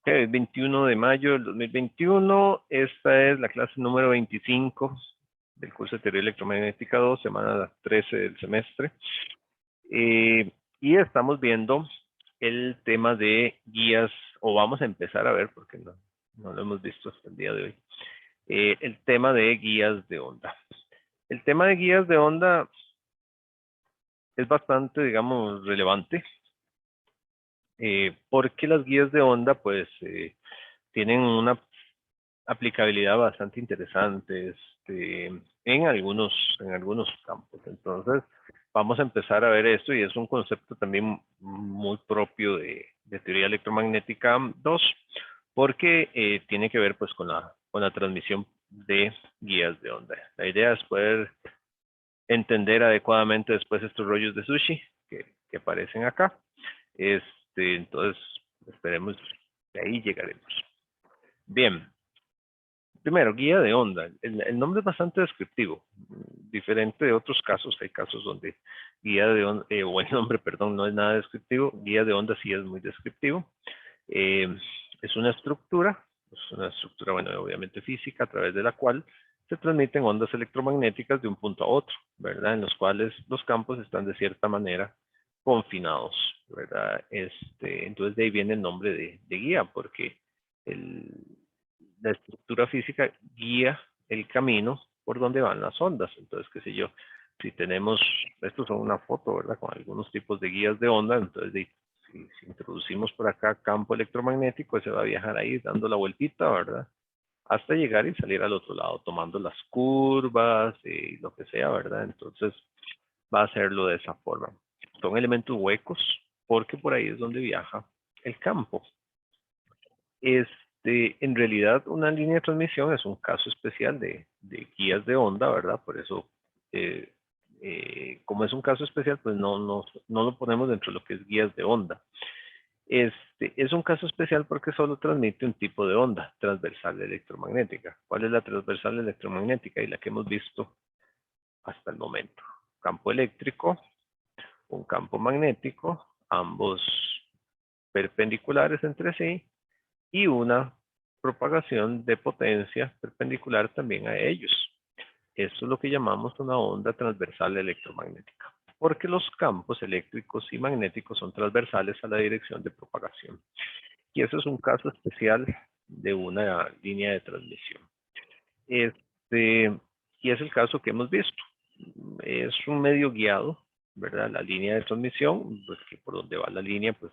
Ok, 21 de mayo del 2021. Esta es la clase número 25 del curso de Teoría Electromagnética 2, semana 13 del semestre. Y estamos viendo el tema de guías, o vamos a empezar a ver, porque no lo hemos visto hasta el día de hoy, el tema de guías de onda. El tema de guías de onda es bastante, digamos, relevante, porque las guías de onda, pues, tienen una aplicabilidad bastante interesante en algunos campos. Entonces, vamos a empezar a ver esto, y es un concepto también muy propio de teoría electromagnética 2, porque tiene que ver pues con la transmisión de guías de onda. La idea es poder entender adecuadamente después estos rollos de sushi que aparecen acá. Entonces, esperemos que ahí llegaremos. Bien. Primero, guía de onda. El nombre es bastante descriptivo, diferente de otros casos. Hay casos donde guía de onda, o el nombre, perdón, no es nada descriptivo. Guía de onda sí es muy descriptivo. Es una estructura, bueno, obviamente física, a través de la cual se transmiten ondas electromagnéticas de un punto a otro, ¿verdad? En los cuales los campos están de cierta manera confinados, ¿verdad? Entonces de ahí viene el nombre de guía, porque la estructura física guía el camino por donde van las ondas. Entonces, qué sé yo, si tenemos, estos son una foto, ¿verdad? Con algunos tipos de guías de onda. Entonces, si introducimos por acá campo electromagnético, se va a viajar ahí dando la vueltita, ¿verdad? Hasta llegar y salir al otro lado, tomando las curvas y lo que sea, ¿verdad? Entonces, va a hacerlo de esa forma. Son elementos huecos, porque por ahí es donde viaja el campo. En realidad, una línea de transmisión es un caso especial de guías de onda, ¿verdad? Por eso, como es un caso especial, pues no lo ponemos dentro de lo que es guías de onda. Es un caso especial porque solo transmite un tipo de onda, transversal electromagnética. ¿Cuál es la transversal electromagnética? Y la que hemos visto hasta el momento. Campo eléctrico, un campo magnético, ambos perpendiculares entre sí, y una propagación de potencia perpendicular también a ellos. Esto es lo que llamamos una onda transversal electromagnética, porque los campos eléctricos y magnéticos son transversales a la dirección de propagación. Y eso es un caso especial de una línea de transmisión. Y es el caso que hemos visto. Es un medio guiado, ¿verdad? La línea de transmisión, pues que por donde va la línea, pues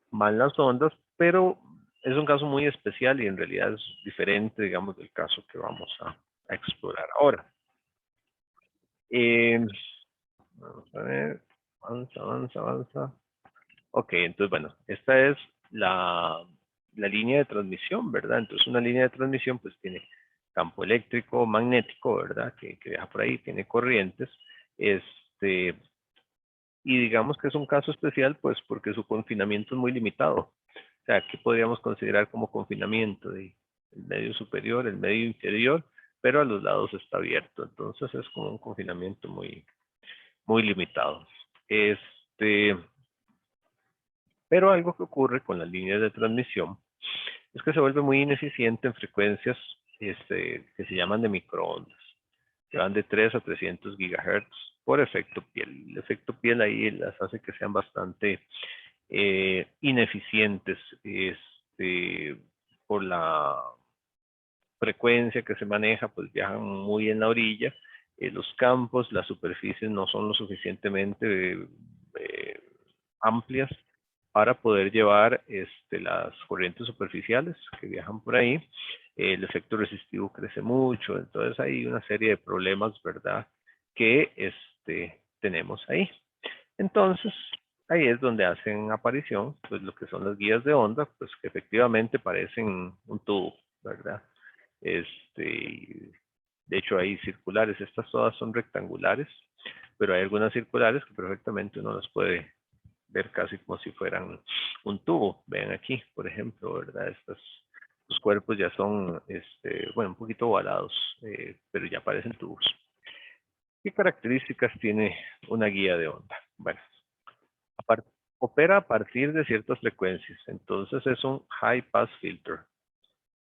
van las ondas, pero es un caso muy especial y en realidad es diferente, digamos, del caso que vamos a explorar ahora. Vamos a ver, avanza. Ok, entonces, bueno, esta es la línea de transmisión, ¿verdad? Entonces, una línea de transmisión, pues, tiene campo eléctrico, magnético, ¿verdad? Que viaja por ahí, tiene corrientes, y digamos que es un caso especial, pues, porque su confinamiento es muy limitado. O sea, ¿qué podríamos considerar como confinamiento? El medio superior, el medio inferior, pero a los lados está abierto. Entonces es como un confinamiento muy, muy limitado. Pero algo que ocurre con las líneas de transmisión es que se vuelve muy ineficiente en frecuencias que se llaman de microondas, que van de 3 a 300 gigahertz por efecto piel. El efecto piel ahí las hace que sean bastante ineficientes por la frecuencia que se maneja, pues viajan muy en la orilla. Los campos, las superficies no son lo suficientemente amplias para poder llevar las corrientes superficiales que viajan por ahí. El efecto resistivo crece mucho, entonces hay una serie de problemas, ¿verdad?, que tenemos ahí. Entonces, ahí es donde hacen aparición, pues, lo que son las guías de onda, pues, que efectivamente parecen un tubo, ¿verdad? De hecho, hay circulares, estas todas son rectangulares, pero hay algunas circulares que perfectamente uno las puede ver casi como si fueran un tubo. Vean aquí, por ejemplo, ¿verdad? Los cuerpos ya son, bueno, un poquito ovalados, pero ya parecen tubos. ¿Qué características tiene una guía de onda? Bueno, opera a partir de ciertas frecuencias. Entonces es un high pass filter.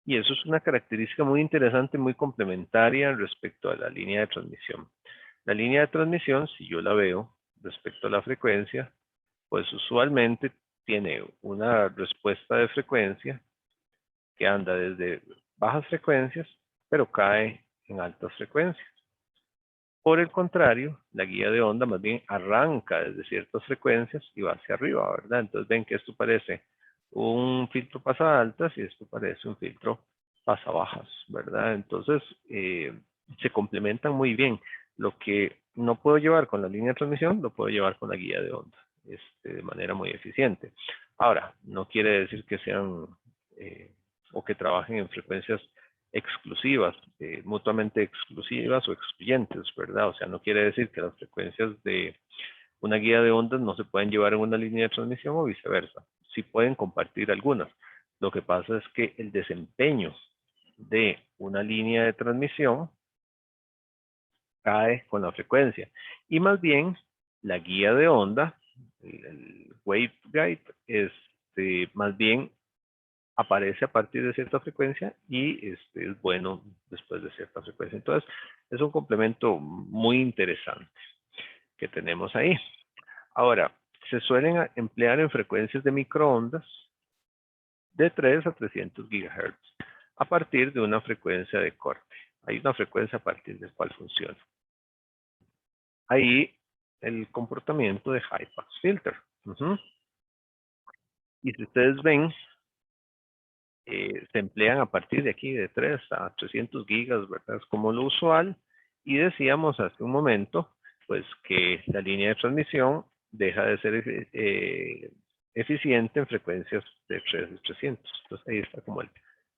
Y eso es una característica muy interesante, muy complementaria respecto a la línea de transmisión. La línea de transmisión, si yo la veo respecto a la frecuencia, pues usualmente tiene una respuesta de frecuencia que anda desde bajas frecuencias, pero cae en altas frecuencias. Por el contrario, la guía de onda más bien arranca desde ciertas frecuencias y va hacia arriba, ¿verdad? Entonces ven que esto parece un filtro pasa altas y esto parece un filtro pasa bajas, ¿verdad? Entonces se complementan muy bien. Lo que no puedo llevar con la línea de transmisión, lo puedo llevar con la guía de onda, de manera muy eficiente. Ahora, no quiere decir que sean o que trabajen en frecuencias exclusivas, mutuamente exclusivas o excluyentes, ¿verdad? O sea, no quiere decir que las frecuencias de una guía de ondas no se pueden llevar en una línea de transmisión o viceversa. Sí pueden compartir algunas. Lo que pasa es que el desempeño de una línea de transmisión cae con la frecuencia. Y más bien, la guía de onda, el waveguide, más bien aparece a partir de cierta frecuencia y es bueno después de cierta frecuencia. Entonces, es un complemento muy interesante que tenemos ahí. Ahora, se suelen emplear en frecuencias de microondas de 3 a 300 GHz a partir de una frecuencia de corte. Hay una frecuencia a partir de cual funciona. Ahí el comportamiento de high pass filter. Y si ustedes ven, se emplean a partir de aquí de 3 a 300 gigas, ¿verdad? Es como lo usual. Y decíamos hace un momento, pues que la línea de transmisión deja de ser eficiente en frecuencias de 300. Entonces ahí está como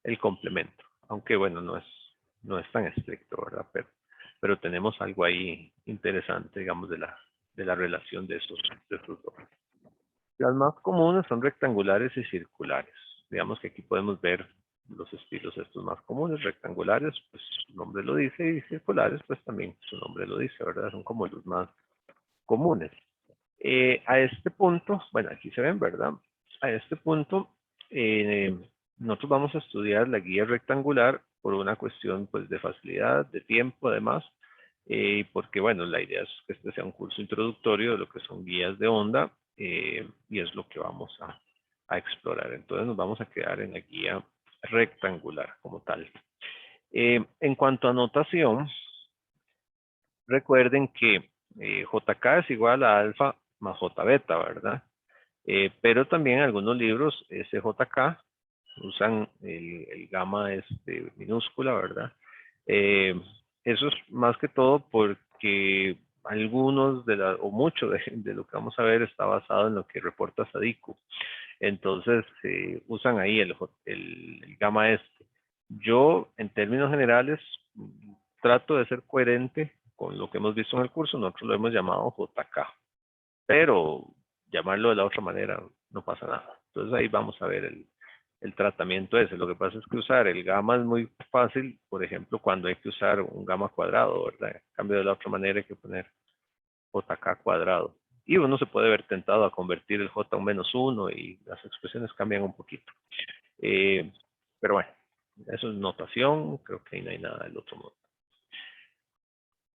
el complemento. Aunque bueno, no es tan estricto, ¿verdad? Pero tenemos algo ahí interesante, digamos, de la relación de estos dos. Las más comunes son rectangulares y circulares. Digamos que aquí podemos ver los estilos estos más comunes. Rectangulares, pues su nombre lo dice, y circulares, pues también su nombre lo dice, ¿verdad? Son como los más comunes. A este punto, bueno, aquí se ven, ¿verdad? A este punto, nosotros vamos a estudiar la guía rectangular por una cuestión, pues, de facilidad, de tiempo, además, porque, bueno, la idea es que este sea un curso introductorio de lo que son guías de onda, y es lo que vamos a explorar. Entonces nos vamos a quedar en la guía rectangular como tal. En cuanto a notación, recuerden que JK es igual a alfa más J beta, ¿verdad? Pero también en algunos libros SJK usan el gamma minúscula, ¿verdad? Eso es más que todo porque algunos o mucho de lo que vamos a ver está basado en lo que reporta Sadiku. Entonces usan ahí el gamma este. Yo, en términos generales, trato de ser coherente con lo que hemos visto en el curso. Nosotros lo hemos llamado JK, pero llamarlo de la otra manera no pasa nada. Entonces ahí vamos a ver el tratamiento ese. Lo que pasa es que usar el gamma es muy fácil, por ejemplo, cuando hay que usar un gamma cuadrado, ¿verdad? En cambio, de la otra manera hay que poner JK cuadrado. Y uno se puede ver tentado a convertir el J a un -1 y las expresiones cambian un poquito. Pero bueno, eso es notación, creo que ahí no hay nada del otro modo.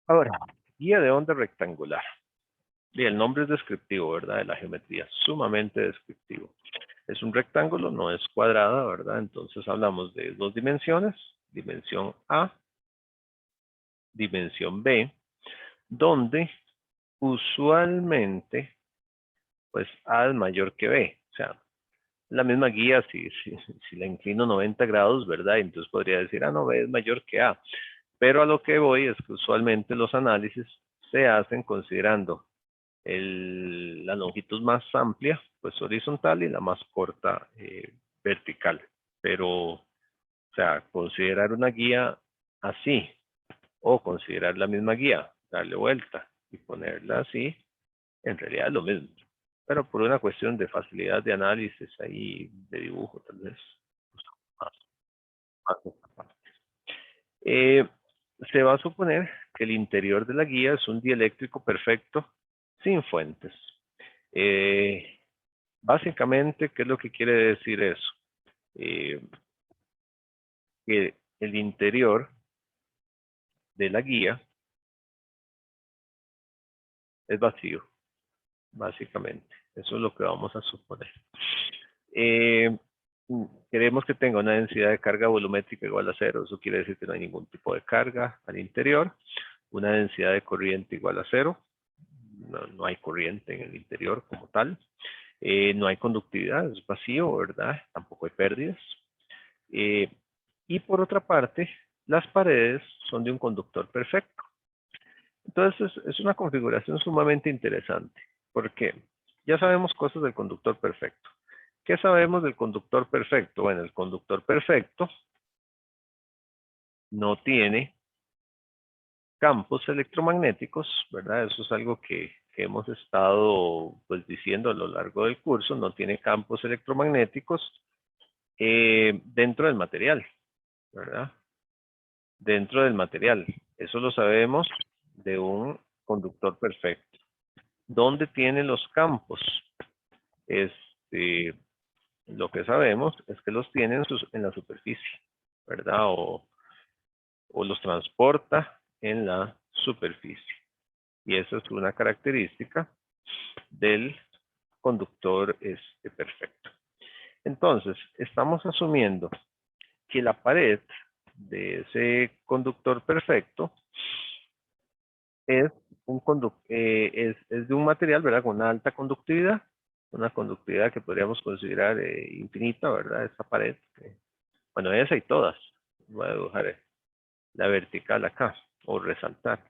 Ahora, guía de onda rectangular. Y el nombre es descriptivo, ¿verdad? De la geometría, sumamente descriptivo. Es un rectángulo, no es cuadrada, ¿verdad? Entonces hablamos de dos dimensiones, dimensión A, dimensión B, donde usualmente, pues A es mayor que B. O sea, la misma guía, si la inclino 90 grados, ¿verdad? Entonces podría decir, no, B es mayor que A. Pero a lo que voy es que usualmente los análisis se hacen considerando la longitud más amplia, pues horizontal, y la más corta, vertical. Pero, o sea, considerar una guía así, o considerar la misma guía, darle vuelta y ponerla así, en realidad es lo mismo. Pero por una cuestión de facilidad de análisis ahí, de dibujo, tal vez. Más esta parte. Se va a suponer que el interior de la guía es un dieléctrico perfecto sin fuentes. Básicamente, ¿qué es lo que quiere decir eso? Que el interior de la guía es vacío, básicamente. Eso es lo que vamos a suponer. Eh, Queremos que tenga una densidad de carga volumétrica igual a 0. Eso quiere decir que no hay ningún tipo de carga al interior. Una densidad de corriente igual a 0. No hay corriente en el interior como tal. No hay conductividad, es vacío, ¿verdad? Tampoco hay pérdidas. Y por otra parte, las paredes son de un conductor perfecto. Entonces es una configuración sumamente interesante, porque ya sabemos cosas del conductor perfecto. ¿Qué sabemos del conductor perfecto? Bueno, el conductor perfecto no tiene campos electromagnéticos, ¿verdad? Eso es algo que hemos estado pues diciendo a lo largo del curso, no tiene campos electromagnéticos dentro del material, ¿verdad? Dentro del material. Eso lo sabemos de un conductor perfecto. ¿Dónde tiene los campos? Lo que sabemos es que los tiene en la superficie, ¿verdad? O los transporta en la superficie. Y esa es una característica del conductor perfecto. Entonces, estamos asumiendo que la pared de ese conductor perfecto es de un material, ¿verdad? Con una alta conductividad, una conductividad que podríamos considerar infinita, ¿verdad? Esta pared. Bueno, esa y todas. Voy a dibujar la vertical acá, o resaltar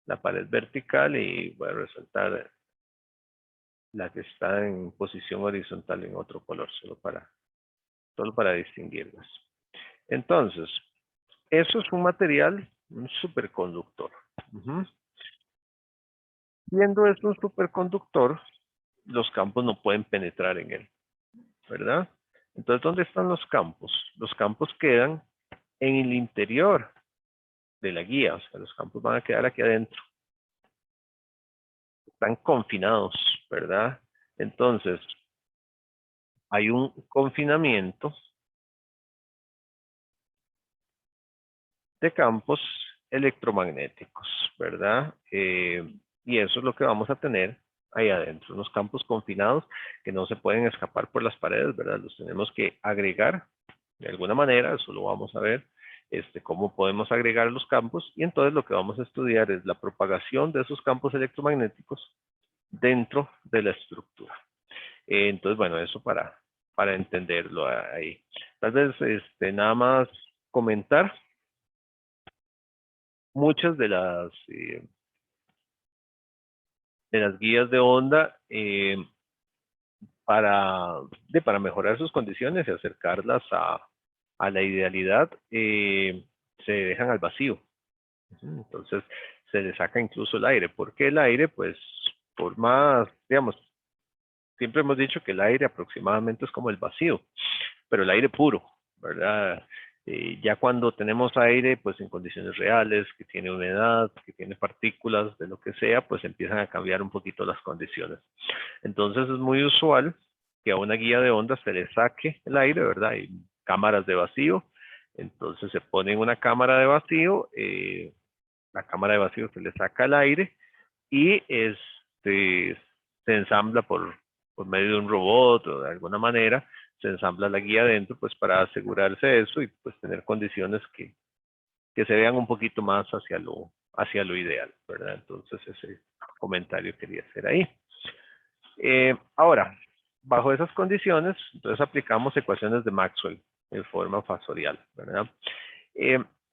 la pared vertical y voy a resaltar la que está en posición horizontal en otro color, solo para distinguirlas. Entonces, eso es un material, un superconductor. Siendo esto un superconductor, los campos no pueden penetrar en él, ¿verdad? Entonces, ¿dónde están los campos? Los campos quedan en el interior de la guía, o sea, los campos van a quedar aquí adentro. Están confinados, ¿verdad? Entonces, hay un confinamiento de campos electromagnéticos, ¿verdad? Y eso es lo que vamos a tener ahí adentro, unos campos confinados que no se pueden escapar por las paredes, ¿verdad? Los tenemos que agregar de alguna manera, eso lo vamos a ver, cómo podemos agregar los campos, y entonces lo que vamos a estudiar es la propagación de esos campos electromagnéticos dentro de la estructura. Entonces, bueno, eso para entenderlo ahí. Tal vez nada más comentar muchas de las guías de onda para mejorar sus condiciones y acercarlas a la idealidad, se dejan al vacío. Entonces, se le saca incluso el aire. ¿Por qué el aire? Pues, por más, digamos, siempre hemos dicho que el aire aproximadamente es como el vacío, pero el aire puro, ¿verdad? Ya cuando tenemos aire, pues en condiciones reales, que tiene humedad, que tiene partículas, de lo que sea, pues empiezan a cambiar un poquito las condiciones. Entonces es muy usual que a una guía de ondas se le saque el aire, ¿verdad? Hay cámaras de vacío, entonces se pone en una cámara de vacío, la cámara de vacío se le saca el aire y se ensambla por medio de un robot o de alguna manera, se ensambla la guía adentro pues para asegurarse de eso y pues tener condiciones que se vean un poquito más hacia lo ideal, ¿verdad? Entonces ese comentario quería hacer ahí. Ahora, bajo esas condiciones, entonces aplicamos ecuaciones de Maxwell en forma fasorial, ¿verdad?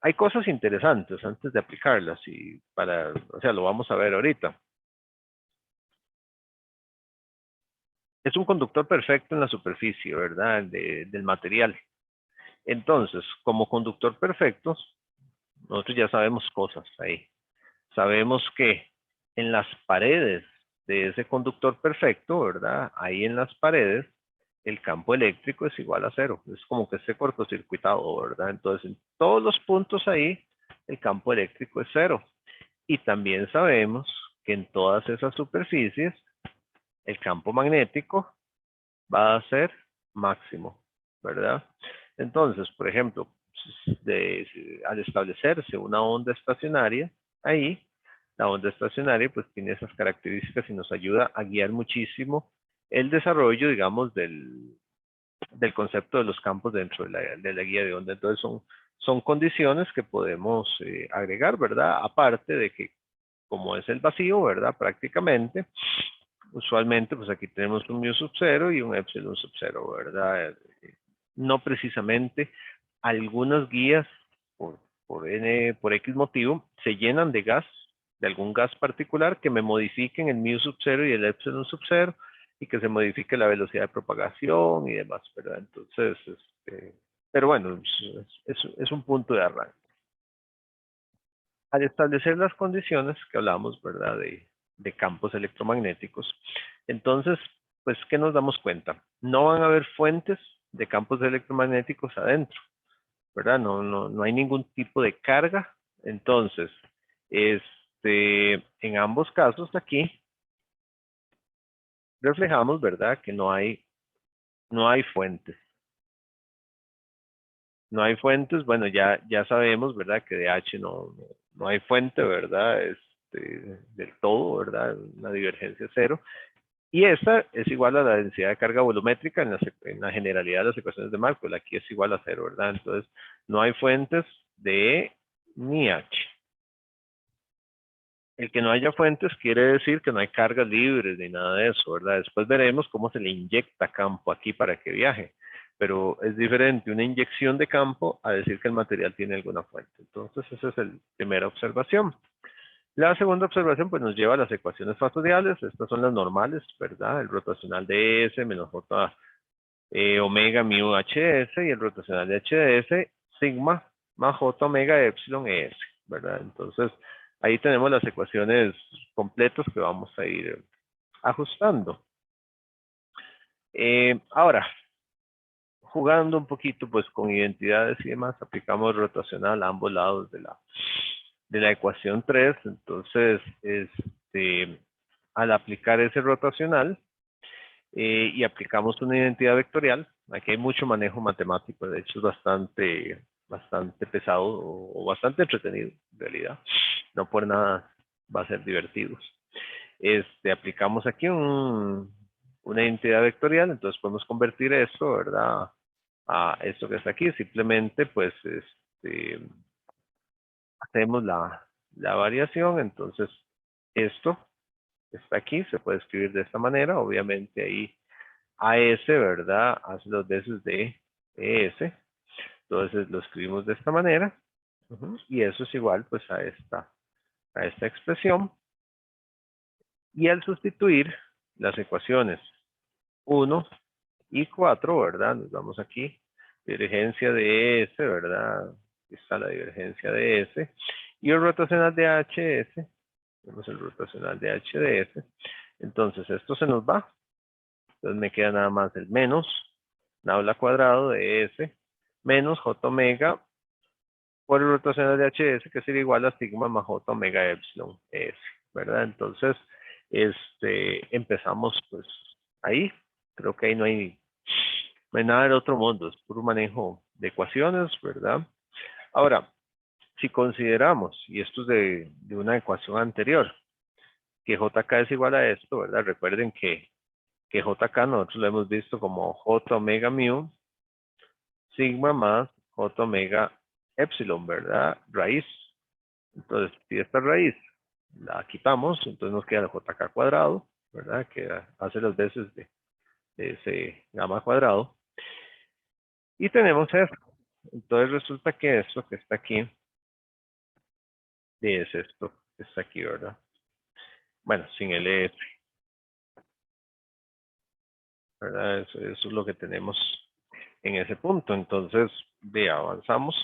Hay cosas interesantes antes de aplicarlas y o sea, lo vamos a ver ahorita. Es un conductor perfecto en la superficie, ¿verdad? Del material. Entonces, como conductor perfecto, nosotros ya sabemos cosas ahí. Sabemos que en las paredes de ese conductor perfecto, ¿verdad? Ahí en las paredes, el campo eléctrico es igual a 0. Es como que esté cortocircuitado, ¿verdad? Entonces, en todos los puntos ahí, el campo eléctrico es 0. Y también sabemos que en todas esas superficies, el campo magnético va a ser máximo, ¿verdad? Entonces, por ejemplo, al establecerse una onda estacionaria, ahí, la onda estacionaria pues tiene esas características y nos ayuda a guiar muchísimo el desarrollo, digamos, del concepto de los campos dentro de la guía de onda. Entonces son condiciones que podemos agregar, ¿verdad? Aparte de que como es el vacío, ¿verdad? Prácticamente, usualmente pues aquí tenemos un mu sub 0 y un epsilon sub 0, ¿verdad? No precisamente algunas guías por X motivo se llenan de gas, de algún gas particular que me modifiquen el mu sub 0 y el epsilon sub 0 y que se modifique la velocidad de propagación y demás, ¿verdad? Entonces, pero bueno, es un punto de arranque. Al establecer las condiciones que hablamos, ¿verdad? De campos electromagnéticos, entonces, pues, ¿qué nos damos cuenta? No van a haber fuentes de campos electromagnéticos adentro, ¿verdad? No hay ningún tipo de carga. Entonces, en ambos casos aquí reflejamos, ¿verdad? Que no hay fuentes. No hay fuentes, bueno, ya sabemos, ¿verdad? Que de H no hay fuente, ¿verdad? Del todo, ¿verdad? Una divergencia cero. Y esta es igual a la densidad de carga volumétrica en la generalidad de las ecuaciones de Maxwell. Aquí es igual a cero, ¿verdad? Entonces, no hay fuentes de E ni H. El que no haya fuentes quiere decir que no hay cargas libres ni nada de eso, ¿verdad? Después veremos cómo se le inyecta campo aquí para que viaje. Pero es diferente una inyección de campo a decir que el material tiene alguna fuente. Entonces, esa es la primera observación. La segunda observación pues nos lleva a las ecuaciones fasoriales. Estas son las normales, ¿verdad? El rotacional de S menos J omega mu HS y el rotacional de HS sigma más J omega epsilon ES, ¿verdad? Entonces, ahí tenemos las ecuaciones completas que vamos a ir ajustando. Ahora, jugando un poquito pues con identidades y demás, aplicamos rotacional a ambos lados de la ecuación 3. Entonces, al aplicar ese rotacional y aplicamos una identidad vectorial, aquí hay mucho manejo matemático, de hecho es bastante pesado o bastante entretenido en realidad, no por nada va a ser divertido. Aplicamos aquí una identidad vectorial, entonces podemos convertir esto, ¿verdad? A esto que está aquí, simplemente pues hacemos la variación, entonces esto está aquí, se puede escribir de esta manera, obviamente ahí AS, ¿verdad? Hace dos veces de ES, entonces lo escribimos de esta manera, y eso es igual pues a esta expresión, y al sustituir las ecuaciones 1 y 4, ¿verdad? Nos vamos aquí, divergencia de S, ¿verdad? Aquí está la divergencia de S, y el rotacional de HS, tenemos el rotacional de H de S, entonces esto se nos va, entonces me queda nada más el menos nabla cuadrado de S menos J omega por el rotacional de HS, que sería igual a sigma más J omega epsilon S, ¿verdad? Entonces, empezamos pues ahí, creo que ahí no hay nada del otro mundo, es puro manejo de ecuaciones, ¿verdad? Ahora, si consideramos, y esto es de una ecuación anterior, que JK es igual a esto, ¿verdad? Recuerden que JK nosotros lo hemos visto como J omega mu sigma más J omega epsilon, ¿verdad? Raíz. Entonces, si esta raíz la quitamos, entonces nos queda el JK cuadrado, ¿verdad? Que hace las veces de ese gamma cuadrado. Y tenemos esto. Entonces resulta que esto que está aquí es esto que está aquí, ¿verdad? Bueno, sin el EF, ¿verdad? Eso es lo que tenemos en ese punto. Entonces, avanzamos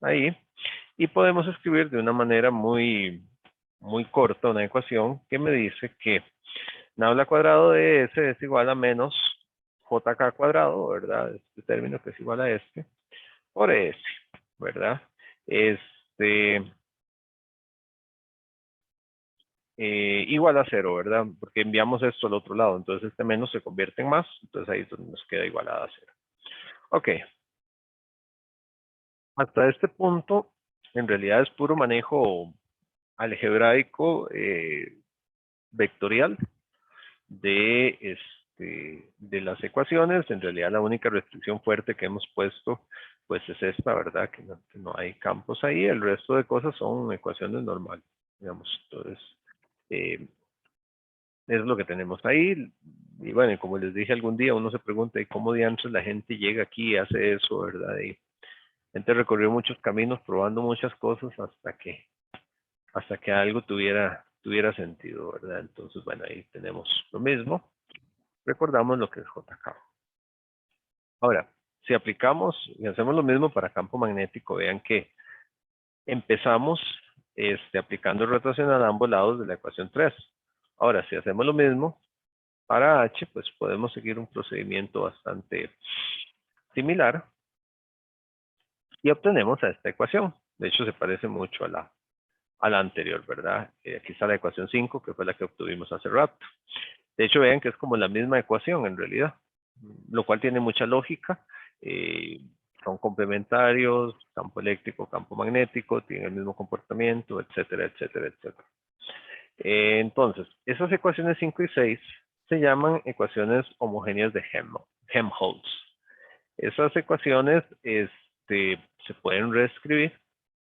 ahí y podemos escribir de una manera muy corta una ecuación que me dice que nabla cuadrado de S es igual a menos JK cuadrado, ¿verdad? Este término que es igual a este, por S, ¿verdad? igual a 0, ¿verdad? Porque enviamos esto al otro lado, entonces este menos se convierte en más, entonces ahí es donde nos queda igualada a 0. Ok, hasta este punto, en realidad es puro manejo algebraico vectorial de las ecuaciones. En realidad la única restricción fuerte que hemos puesto pues es esta, ¿verdad? Que no hay campos ahí. El resto de cosas son ecuaciones normales, digamos. Entonces, eh, es lo que tenemos ahí. Y bueno, como les dije algún día, uno se pregunta, ¿y cómo diantres la gente llega aquí y hace eso, verdad? Y la gente recorrió muchos caminos probando muchas cosas hasta que algo tuviera sentido, ¿verdad? Entonces, bueno, ahí tenemos lo mismo. Recordamos lo que es JK. Ahora, si aplicamos y hacemos lo mismo para campo magnético, vean que empezamos aplicando rotación a ambos lados de la ecuación 3. Ahora, si hacemos lo mismo para H, pues podemos seguir un procedimiento bastante similar y obtenemos a esta ecuación. De hecho, se parece mucho a la anterior, ¿verdad? Aquí está la ecuación 5, que fue la que obtuvimos hace rato. De hecho, vean que es como la misma ecuación en realidad, lo cual tiene mucha lógica. Eh, son complementarios, campo eléctrico, campo magnético, tienen el mismo comportamiento, etcétera, etcétera, etcétera. Entonces, esas ecuaciones 5 y 6 se llaman ecuaciones homogéneas de Helmholtz. Esas ecuaciones se pueden reescribir,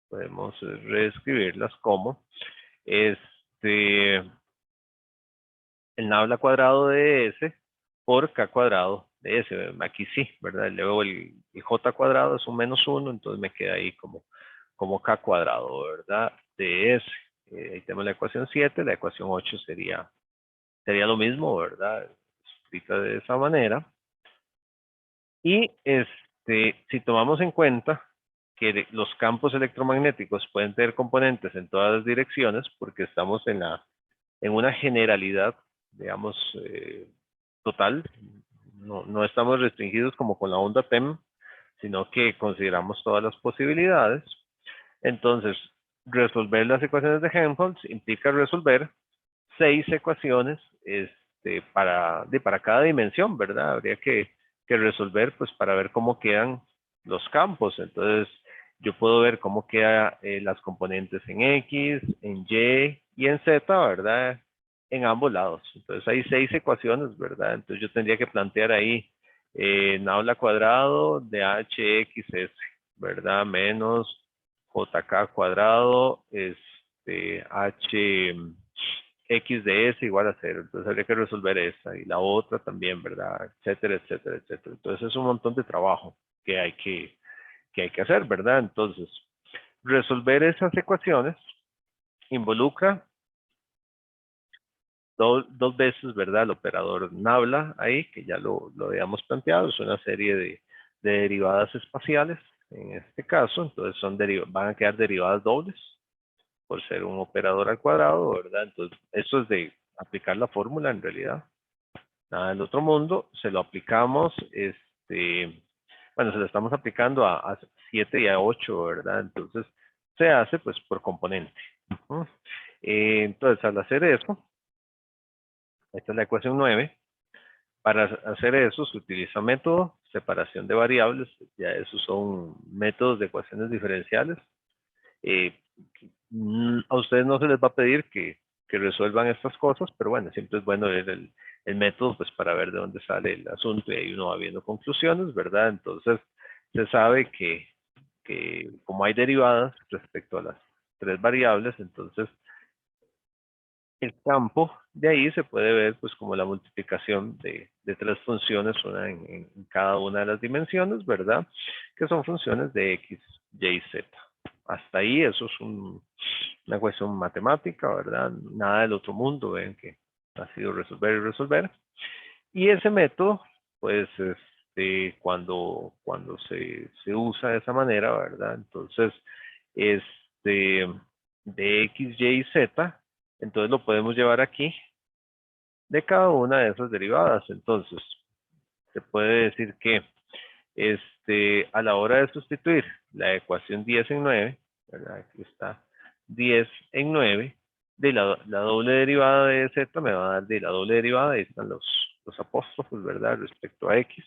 podemos reescribirlas como este, el nabla cuadrado de S por K cuadrado de S. Aquí sí, ¿verdad? Luego el J cuadrado es un menos 1, entonces me queda ahí como K cuadrado, ¿verdad? De S. Ahí tenemos la ecuación 7, la ecuación 8 sería lo mismo, ¿verdad? Escrita de esa manera. Y si tomamos en cuenta que los campos electromagnéticos pueden tener componentes en todas las direcciones, porque estamos en una generalidad, digamos, total. No estamos restringidos como con la onda PEM, sino que consideramos todas las posibilidades. Entonces, resolver las ecuaciones de Helmholtz implica resolver 6 ecuaciones para cada dimensión, ¿verdad? Habría que resolver pues para ver cómo quedan los campos. Entonces, yo puedo ver cómo quedan las componentes en X, en Y y en Z, ¿verdad? En ambos lados. Entonces, hay 6 ecuaciones, ¿verdad? Entonces, yo tendría que plantear ahí nabla cuadrado de HXS, ¿verdad? Menos JK cuadrado, H X de S igual a 0. Entonces habría que resolver esa y la otra también, ¿verdad? Etcétera, etcétera, etcétera. Entonces es un montón de trabajo que hay que hacer, ¿verdad? Entonces, resolver esas ecuaciones involucra dos veces, ¿verdad? El operador nabla ahí, que ya lo habíamos planteado, es una serie de derivadas espaciales en este caso, entonces van a quedar derivadas dobles por ser un operador al cuadrado, ¿verdad? Entonces, eso es de aplicar la fórmula en realidad. Nada del otro mundo, se lo aplicamos, bueno, se lo estamos aplicando a 7 y a 8, ¿verdad? Entonces, se hace pues por componente. Entonces, al hacer eso, esta es la ecuación 9. Para hacer eso se utiliza método, separación de variables, ya esos son métodos de ecuaciones diferenciales. Eh, a ustedes no se les va a pedir que resuelvan estas cosas, pero bueno, siempre es bueno ver el método pues para ver de dónde sale el asunto y ahí uno va viendo conclusiones, ¿verdad? Entonces se sabe que como hay derivadas respecto a las 3 variables, entonces el campo de ahí se puede ver pues como la multiplicación de 3 funciones, una en cada una de las dimensiones, ¿verdad? Que son funciones de X, Y y Z. Hasta ahí eso es una cuestión matemática, ¿verdad? Nada del otro mundo, ven que ha sido resolver y resolver. Y ese método, pues, cuando se usa de esa manera, ¿verdad? Entonces, de X, Y y Z, entonces lo podemos llevar aquí de cada una de esas derivadas. Entonces, se puede decir que a la hora de sustituir la ecuación 10 en 9, ¿verdad? Aquí está 10 en 9, De la doble derivada de z me va a dar de la doble derivada, ahí están los apóstrofos, ¿verdad? Respecto a x.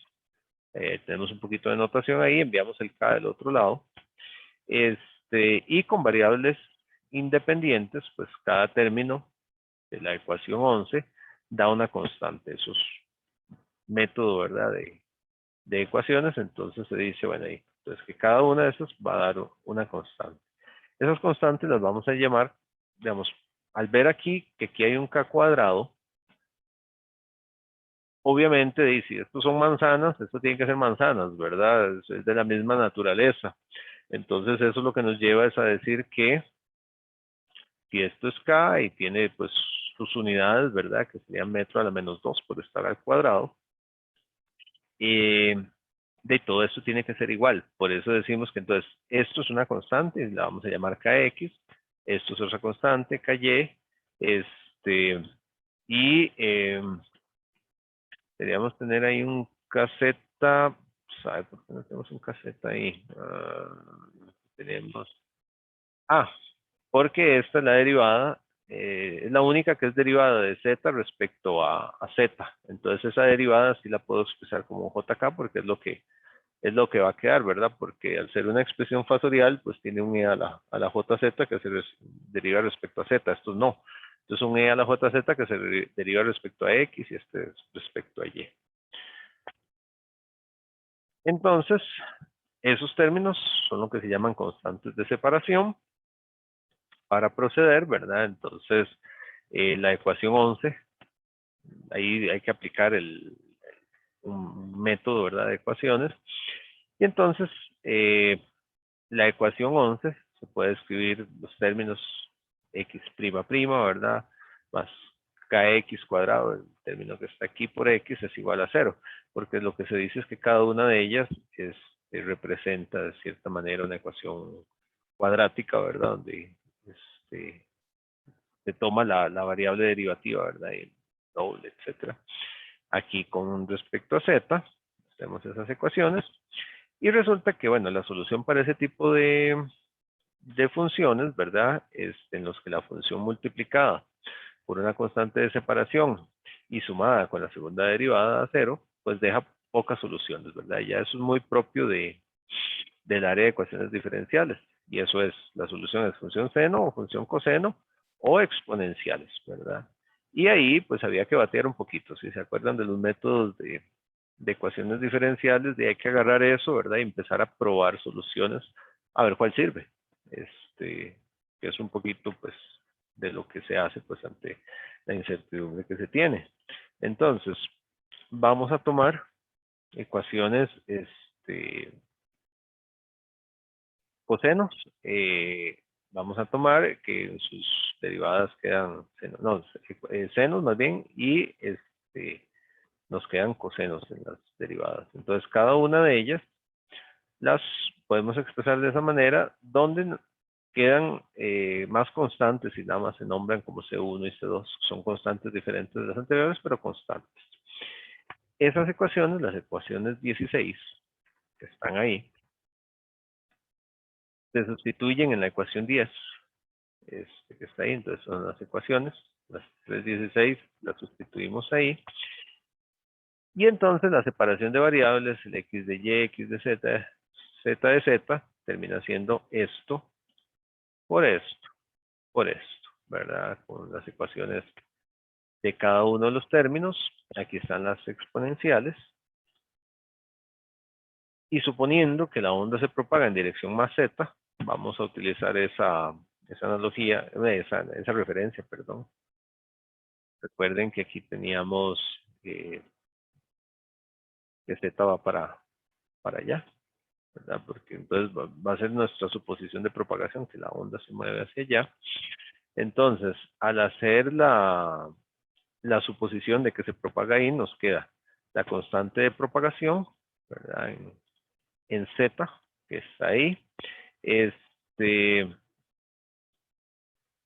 Tenemos un poquito de notación ahí, enviamos el k del otro lado. Y con variables independientes, pues cada término de la ecuación 11 da una constante. Eso es método, ¿verdad? De ecuaciones, entonces se dice, bueno, ahí, entonces que cada una de esas va a dar una constante. Esas constantes las vamos a llamar, digamos, al ver aquí que aquí hay un k cuadrado, obviamente, si estos son manzanas, esto tiene que ser manzanas, ¿verdad? Es de la misma naturaleza. Entonces eso es lo que nos lleva es a decir que si esto es k y tiene pues sus unidades, ¿verdad? Que serían metro a la menos 2 por estar al cuadrado. De todo esto tiene que ser igual. Por eso decimos que entonces esto es una constante y la vamos a llamar kx. Esto es otra constante, ky. Y deberíamos tener ahí un kz. ¿Sabe por qué no tenemos un kz ahí? Tenemos. Porque esta es la derivada, es la única que es derivada de z respecto a z. Entonces esa derivada sí la puedo expresar como jk porque es lo que va a quedar, ¿verdad? Porque al ser una expresión fasorial, pues tiene un e a la jz que se deriva respecto a z. Estos no. Entonces un e a la jz que se deriva respecto a x y este es respecto a y. Entonces, esos términos son lo que se llaman constantes de separación. Para proceder, ¿verdad? Entonces, la ecuación 11, ahí hay que aplicar un método, ¿verdad? De ecuaciones. Y entonces, la ecuación 11 se puede escribir los términos x', ¿verdad? Más kx cuadrado, el término que está aquí por x es igual a 0, porque lo que se dice es que cada una de ellas representa de cierta manera una ecuación cuadrática, ¿verdad? Donde se toma la variable derivativa, ¿verdad? Y el doble, etcétera. Aquí con respecto a z, tenemos esas ecuaciones. Y resulta que, bueno, la solución para ese tipo de funciones, ¿verdad? Es en los que la función multiplicada por una constante de separación y sumada con la segunda derivada a 0, pues deja pocas soluciones, ¿verdad? Ya eso es muy propio del área de ecuaciones diferenciales. Y eso es, la solución es función seno o función coseno o exponenciales, ¿verdad? Y ahí pues había que batear un poquito, si se acuerdan de los métodos de ecuaciones diferenciales, de hay que agarrar eso, ¿verdad? Y empezar a probar soluciones, a ver cuál sirve. Que es un poquito pues de lo que se hace pues ante la incertidumbre que se tiene. Entonces, vamos a tomar ecuaciones cosenos, vamos a tomar que sus derivadas quedan, senos más bien, y nos quedan cosenos en las derivadas. Entonces, cada una de ellas las podemos expresar de esa manera, donde quedan más constantes y nada más se nombran como C1 y C2. Son constantes diferentes de las anteriores, pero constantes. Esas ecuaciones, las ecuaciones 16, que están ahí, se sustituyen en la ecuación 10, que está ahí. Entonces son las ecuaciones, las 316, las sustituimos ahí. Y entonces la separación de variables, el x de y, x de z, z de z, termina siendo esto por esto, ¿verdad? Con las ecuaciones de cada uno de los términos. Aquí están las exponenciales. Y suponiendo que la onda se propaga en dirección más z, vamos a utilizar esa analogía, esa referencia, perdón. Recuerden que aquí teníamos que z va para allá, ¿verdad? Porque entonces va a ser nuestra suposición de propagación, que la onda se mueve hacia allá. Entonces, al hacer la suposición de que se propaga ahí, nos queda la constante de propagación, ¿verdad? En z, que está ahí. Entonces,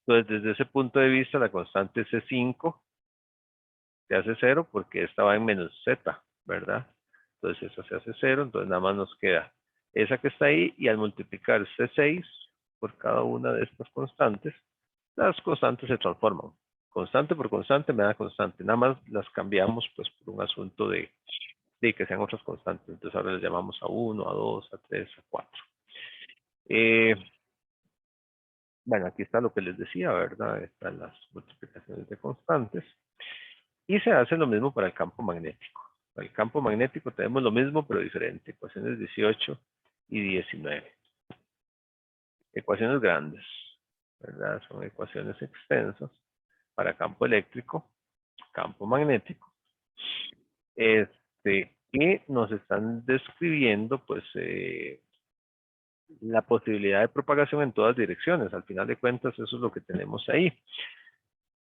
desde ese punto de vista, la constante C5 se hace 0 porque esta va en menos z, ¿verdad? Entonces, esa se hace 0, entonces nada más nos queda esa que está ahí, y al multiplicar C6 por cada una de estas constantes, las constantes se transforman. Constante por constante me da constante. Nada más las cambiamos pues por un asunto de que sean otras constantes. Entonces ahora les llamamos a 1, a 2, a 3, a 4. Bueno, aquí está lo que les decía, ¿verdad? Están las multiplicaciones de constantes. Y se hace lo mismo para el campo magnético. Para el campo magnético tenemos lo mismo, pero diferente. Ecuaciones 18 y 19. Ecuaciones grandes, ¿verdad? Son ecuaciones extensas para campo eléctrico, campo magnético. Y nos están describiendo, pues, la posibilidad de propagación en todas direcciones. Al final de cuentas, eso es lo que tenemos ahí.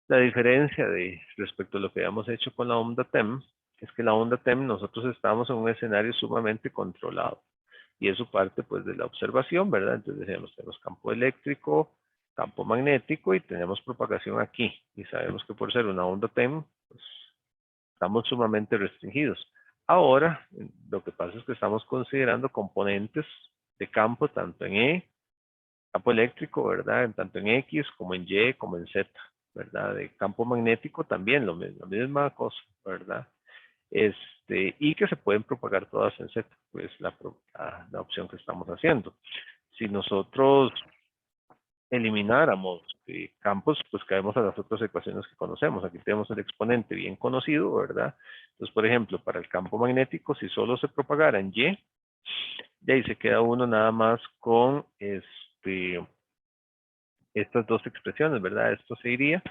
La diferencia respecto a lo que habíamos hecho con la onda TEM es que la onda TEM nosotros estábamos en un escenario sumamente controlado. Y eso parte pues de la observación, ¿verdad? Entonces decíamos, tenemos campo eléctrico, campo magnético y tenemos propagación aquí. Y sabemos que por ser una onda TEM, pues estamos sumamente restringidos. Ahora, lo que pasa es que estamos considerando componentes de campo tanto en campo eléctrico, ¿verdad? Tanto en X como en Y como en Z, ¿verdad? De campo magnético también, lo mismo, la misma cosa, ¿verdad? Y que se pueden propagar todas en Z, pues la opción que estamos haciendo. Si nosotros elimináramos campos, pues caemos a las otras ecuaciones que conocemos. Aquí tenemos el exponente bien conocido, ¿verdad? Entonces, por ejemplo, para el campo magnético, si solo se propagara en Y, de ahí se queda uno nada más con estas dos expresiones, ¿verdad? Esto se iría.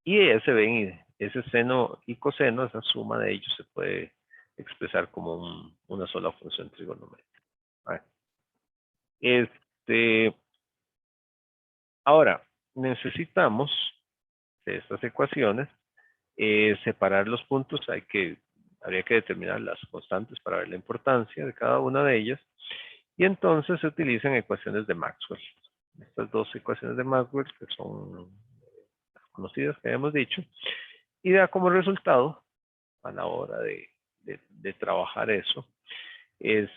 Y ese ven, ese seno y coseno, esa suma de ellos se puede expresar como una sola función trigonométrica. ¿Vale? Ahora, necesitamos de estas ecuaciones separar los puntos. Habría que determinar las constantes para ver la importancia de cada una de ellas. Y entonces se utilizan ecuaciones de Maxwell. Estas dos ecuaciones de Maxwell que son conocidas que habíamos dicho. Y da como resultado, a la hora de trabajar eso, que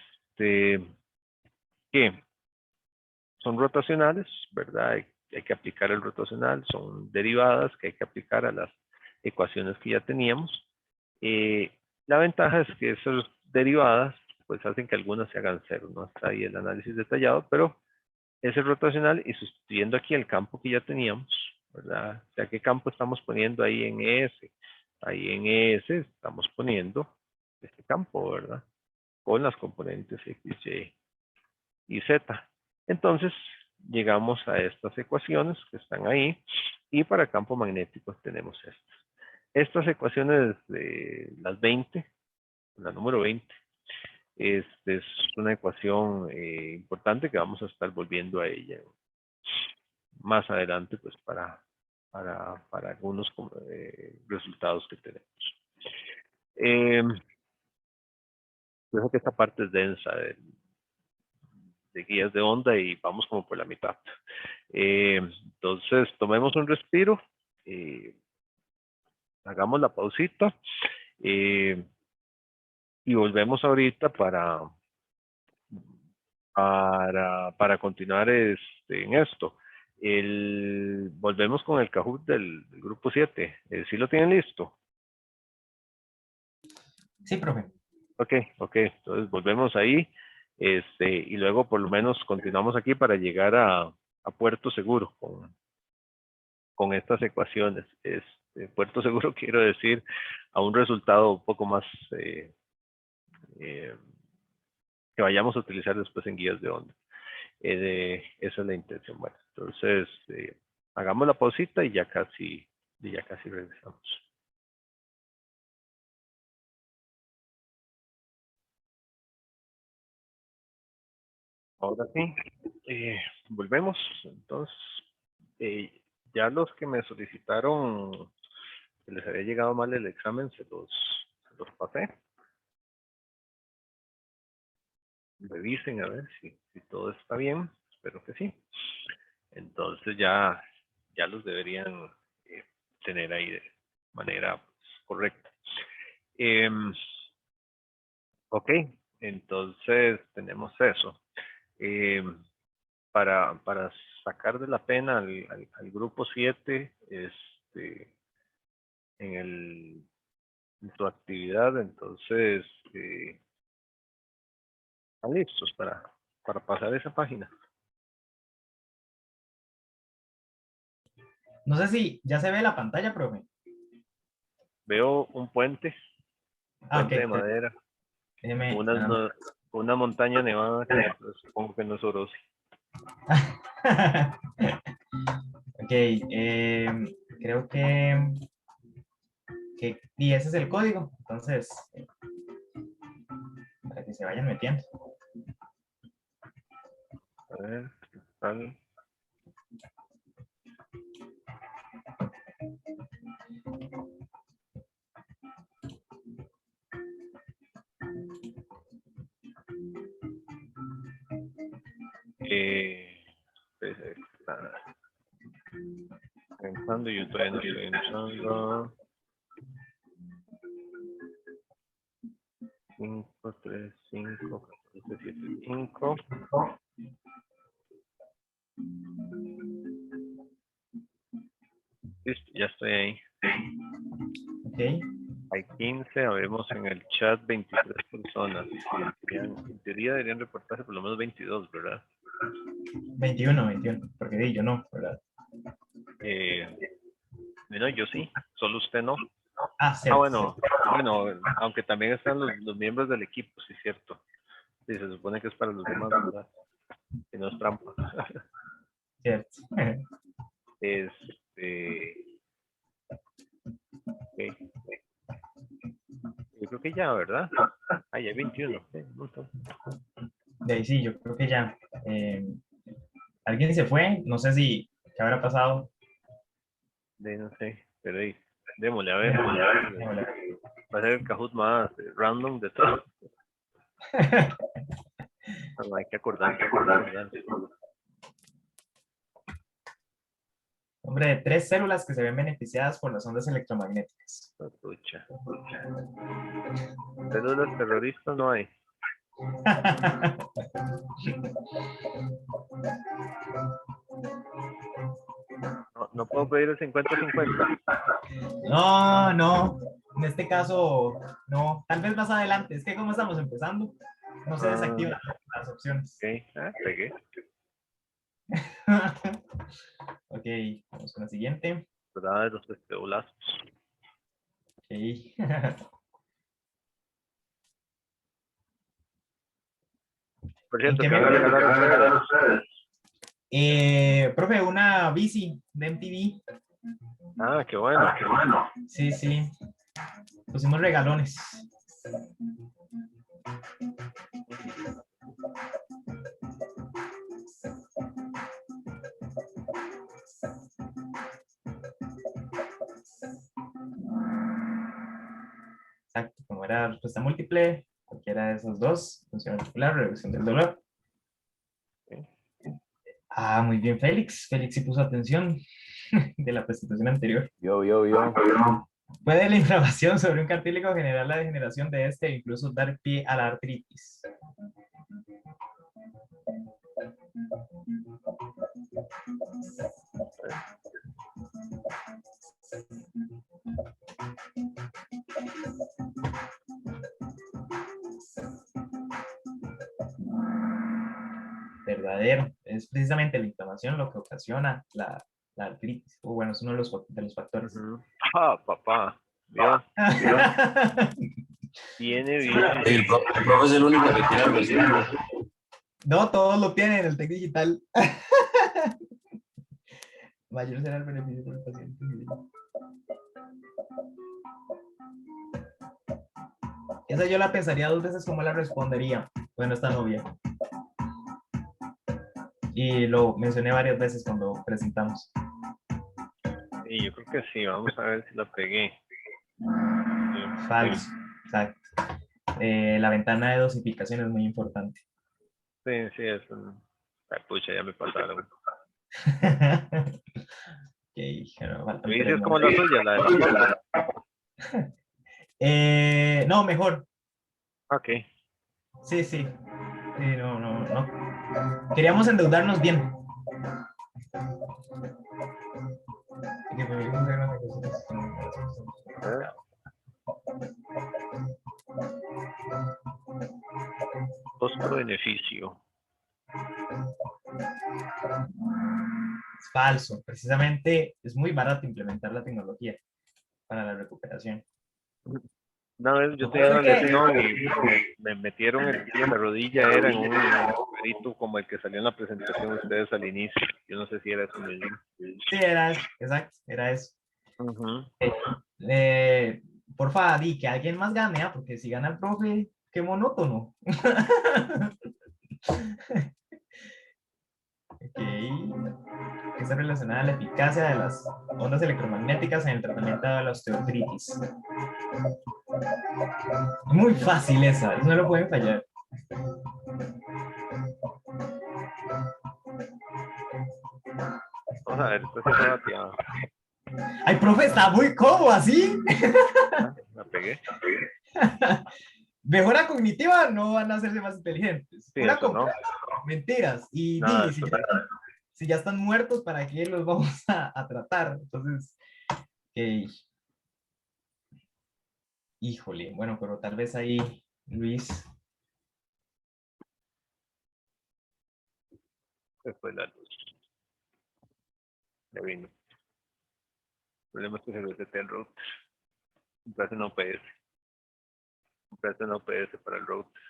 son rotacionales, ¿verdad? Hay que aplicar el rotacional, son derivadas que hay que aplicar a las ecuaciones que ya teníamos. La ventaja es que esas derivadas pues hacen que algunas se hagan cero, no está ahí el análisis detallado, pero es el rotacional y sustituyendo aquí el campo que ya teníamos, ¿verdad? O sea, ¿qué campo estamos poniendo ahí en ES? Ahí en ES estamos poniendo este campo, ¿verdad? Con las componentes X, Y Z. Entonces, llegamos a estas ecuaciones que están ahí y para campo magnético tenemos estas. Estas ecuaciones de las 20, la número 20, es una ecuación importante que vamos a estar volviendo a ella más adelante, pues para algunos resultados que tenemos. Creo que esta parte es densa de guías de onda y vamos como por la mitad. Entonces, tomemos un respiro, hagamos la pausita y volvemos ahorita para continuar en esto. Volvemos con el Kahoot del grupo 7. ¿Sí lo tienen listo? Sí, profe. Ok. Entonces volvemos ahí. Y luego por lo menos continuamos aquí para llegar a puerto seguro con estas ecuaciones. Puerto seguro quiero decir a un resultado un poco más que vayamos a utilizar después en guías de onda. Esa es la intención. Bueno, entonces hagamos la pausita y ya casi regresamos. Ahora sí, volvemos. Entonces, ya los que me solicitaron que les había llegado mal el examen, se los pasé. Revisen a ver si todo está bien. Espero que sí. Entonces ya los deberían tener ahí de manera correcta. Ok, entonces tenemos eso. Para sacar de la pena al grupo 7 en tu actividad, entonces están listos para pasar esa página. No sé si ya se ve la pantalla, profe. Veo un puente Ok. de madera, Déjeme, una montaña nevada que supongo que no es Orosi. Ok, creo que y ese es el código, entonces, para que se vayan metiendo. A ver, tal. Pues, está pensando, yo todavía no estoy entrando. 5, 3, 5, 14, 7, 5. Listo, ya estoy ahí. Ok, Hay 15, habemos en el chat 23 personas. En teoría deberían reportarse por lo menos 22, ¿verdad? 21, porque yo no, ¿verdad? Bueno, yo sí, solo usted no. Cierto, Bueno, aunque también están los miembros del equipo, sí, cierto. Sí, se supone que es para los demás, ¿verdad? Que no es trampa. cierto. Okay. Yo creo que ya, ¿verdad? Hay 21. Un montón. De ahí sí, yo creo que ya. ¿Alguien se fue? No sé si, ¿qué habrá pasado? No sé, pero ahí, démosle, a ver. Démosle. Va a ser el Kahoot más random de todo. No, hay que acordarse. Nombre de 3 células que se ven beneficiadas por las ondas electromagnéticas. Pucha. Células terroristas no hay. No puedo pedir el 50-50. No. En este caso, no. Tal vez más adelante. Es que como estamos empezando, no se desactivan las opciones. Ok, pegué. Ok, vamos con la siguiente. ¿Verdad? De los espeolazos. Ok. Por ¿En cierto, qué ¿qué me van a regalar ustedes? Profe, una bici de MTV. Ah, qué bueno. Sí. Pusimos regalones. Exacto, como era respuesta múltiple, cualquiera de esos dos, función articular, reducción del dolor. Okay. Muy bien, Félix. Félix sí puso atención de la presentación anterior. Yo. Puede la inflamación sobre un cartílago generar la degeneración de este e incluso dar pie a la artritis. Verdadero. Es precisamente la inflamación lo que ocasiona la artritis. O bueno, es uno de los factores. Papá. ¿Vio? Viene bien. El profe es el único que tiene algo así. No, todos lo tienen en el TEC digital. Mayor será el beneficio para el paciente. Esa yo la pensaría 2 veces cómo la respondería. Bueno, esta novia. Y lo mencioné varias veces cuando presentamos. Sí, yo creo que sí. Vamos a ver si la pegué. Falso. Exacto. La ventana de dosificación es muy importante. Sí, es un... Ay, pucha, ya me pasaron. Okay, faltan ¿Me 3 dices como más. la suya, la de la foto? No, mejor. Ok. Sí. Sí, no. Queríamos endeudarnos bien. Costo-beneficio. Es falso. Precisamente es muy barato implementar la tecnología para la recuperación. Una vez yo No, tenía una ¿por qué? lesión y me metieron la rodilla, era en un agujerito como el que salió en la presentación de ustedes al inicio. Yo no sé si era eso mismo. Sí, era eso. Exacto, era eso. Ujú. Porfa, di que alguien más gane, ¿ah? Porque si gana el profe, qué monótono. Ok. Está relacionada a la eficacia de las ondas electromagnéticas en el tratamiento de la osteoartritis. Muy fácil esa, no lo pueden fallar. Vamos a ver, esta sí fue bateada. Ay, profe, está muy cómodo así. Ah, la pegué. Mejora cognitiva, no van a hacerse más inteligentes. Sí, Pura eso no. mentiras. Y Nada, di, si ya están muertos, ¿para qué los vamos a tratar? Entonces, ok. Híjole, bueno, pero tal vez ahí, Luis. se fue la luz. Ya vino. El problema es que se resetea el router. Comprarse un OPS. Comprarse un OPS para el router.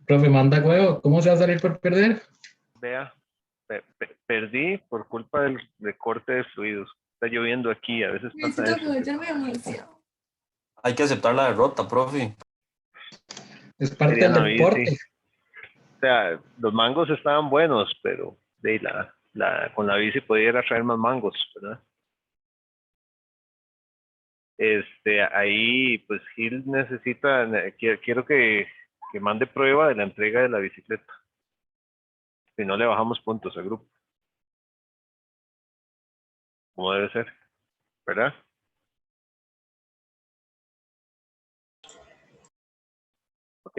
Profe, manda huevo, ¿cómo se va a salir por perder? Vea, perdí por culpa del recorte de fluidos. Está lloviendo aquí, a veces pasa Necesito eso. aprovechar mi inicio. Hay que aceptar la derrota, profe. Es parte Sería del una bici. deporte. O sea, los mangos estaban buenos, pero de con la bici podía ir a traer más mangos, ¿verdad? Ahí, pues Gil necesita, quiero que mande prueba de la entrega de la bicicleta. Si no, le bajamos puntos al grupo. Como debe ser, ¿verdad? Ok,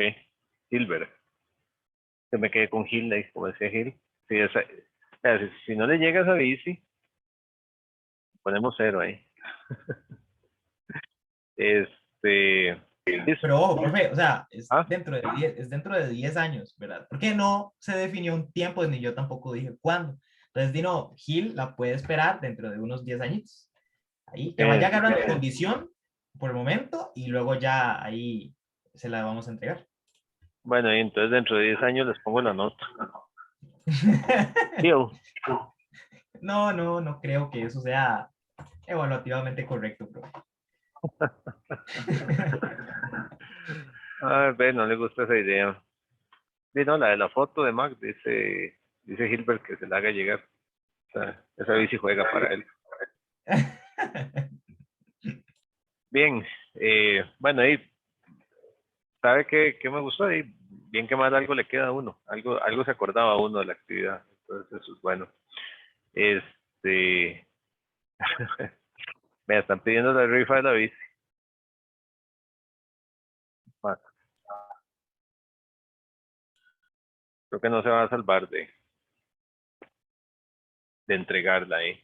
Gilbert. Se me quedé con Gil, como decía Gil. Sí, si no le llega esa bici, ponemos 0 ahí. Listo. Pero ojo, profe, o sea, es Ah, dentro de 10 años, ¿verdad? Porque no se definió un tiempo, ni yo tampoco dije cuándo. Entonces, Dino, Gil la puede esperar dentro de unos 10 añitos. Ahí, que vaya agarrando condición por el momento y luego ya ahí se la vamos a entregar. bueno, y entonces dentro de 10 años les pongo la nota. Gil. No creo que eso sea evaluativamente correcto, profe. Ve, no le gusta esa idea. Sí, no, la de la foto de Mac, dice Gilbert que se la haga llegar. O sea, esa bici juega para él. Bien, bueno, ahí, ¿sabe qué me gustó? Ahí, bien que mal algo le queda a uno, algo se acordaba uno de la actividad, entonces eso es bueno. Me están pidiendo la rifa de la bici. Mac, creo que no se va a salvar de entregarla ahí.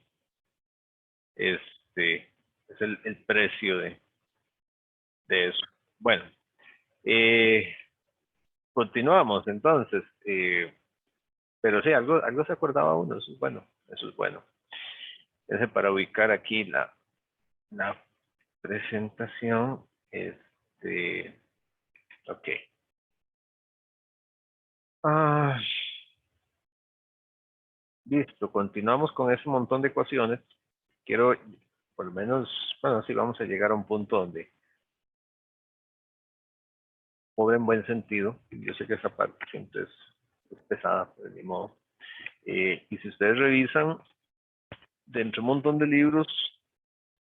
Es el precio de eso. Bueno, continuamos entonces. Pero sí, algo se acordaba uno, eso es bueno, eso es bueno. Ese para ubicar aquí la presentación. Ok. Ah, listo, continuamos con ese montón de ecuaciones. Quiero, por lo menos, bueno, sí vamos a llegar a un punto donde pobre en buen sentido. Yo sé que esa parte siempre es pesada, pero ni modo. Y si ustedes revisan, dentro de un montón de libros,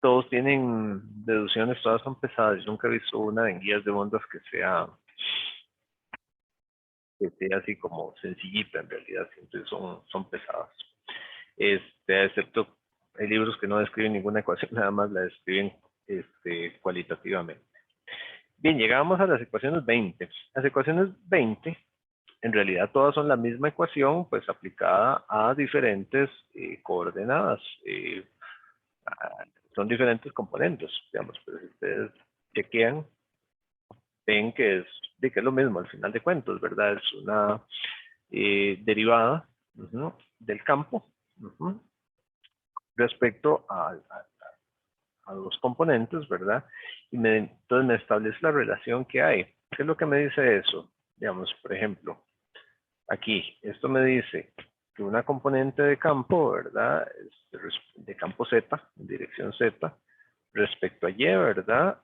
todos tienen deducciones, todas son pesadas. Yo nunca he visto una en guías de ondas que sea así como sencillita, en realidad siempre son pesadas. Excepto Hay libros que no describen ninguna ecuación, nada más la describen cualitativamente. Bien, llegamos a las ecuaciones 20. Las ecuaciones 20, en realidad todas son la misma ecuación, pues aplicada a diferentes coordenadas. Son diferentes componentes, digamos, pero si ustedes chequean, ven que es lo mismo al final de cuentas, ¿verdad? Es una derivada del campo respecto a los componentes, ¿verdad? Y entonces me establece la relación que hay. ¿Qué es lo que me dice eso? Digamos, por ejemplo, aquí, esto me dice que una componente de campo, ¿verdad? De campo Z, en dirección Z, respecto a Y, ¿verdad?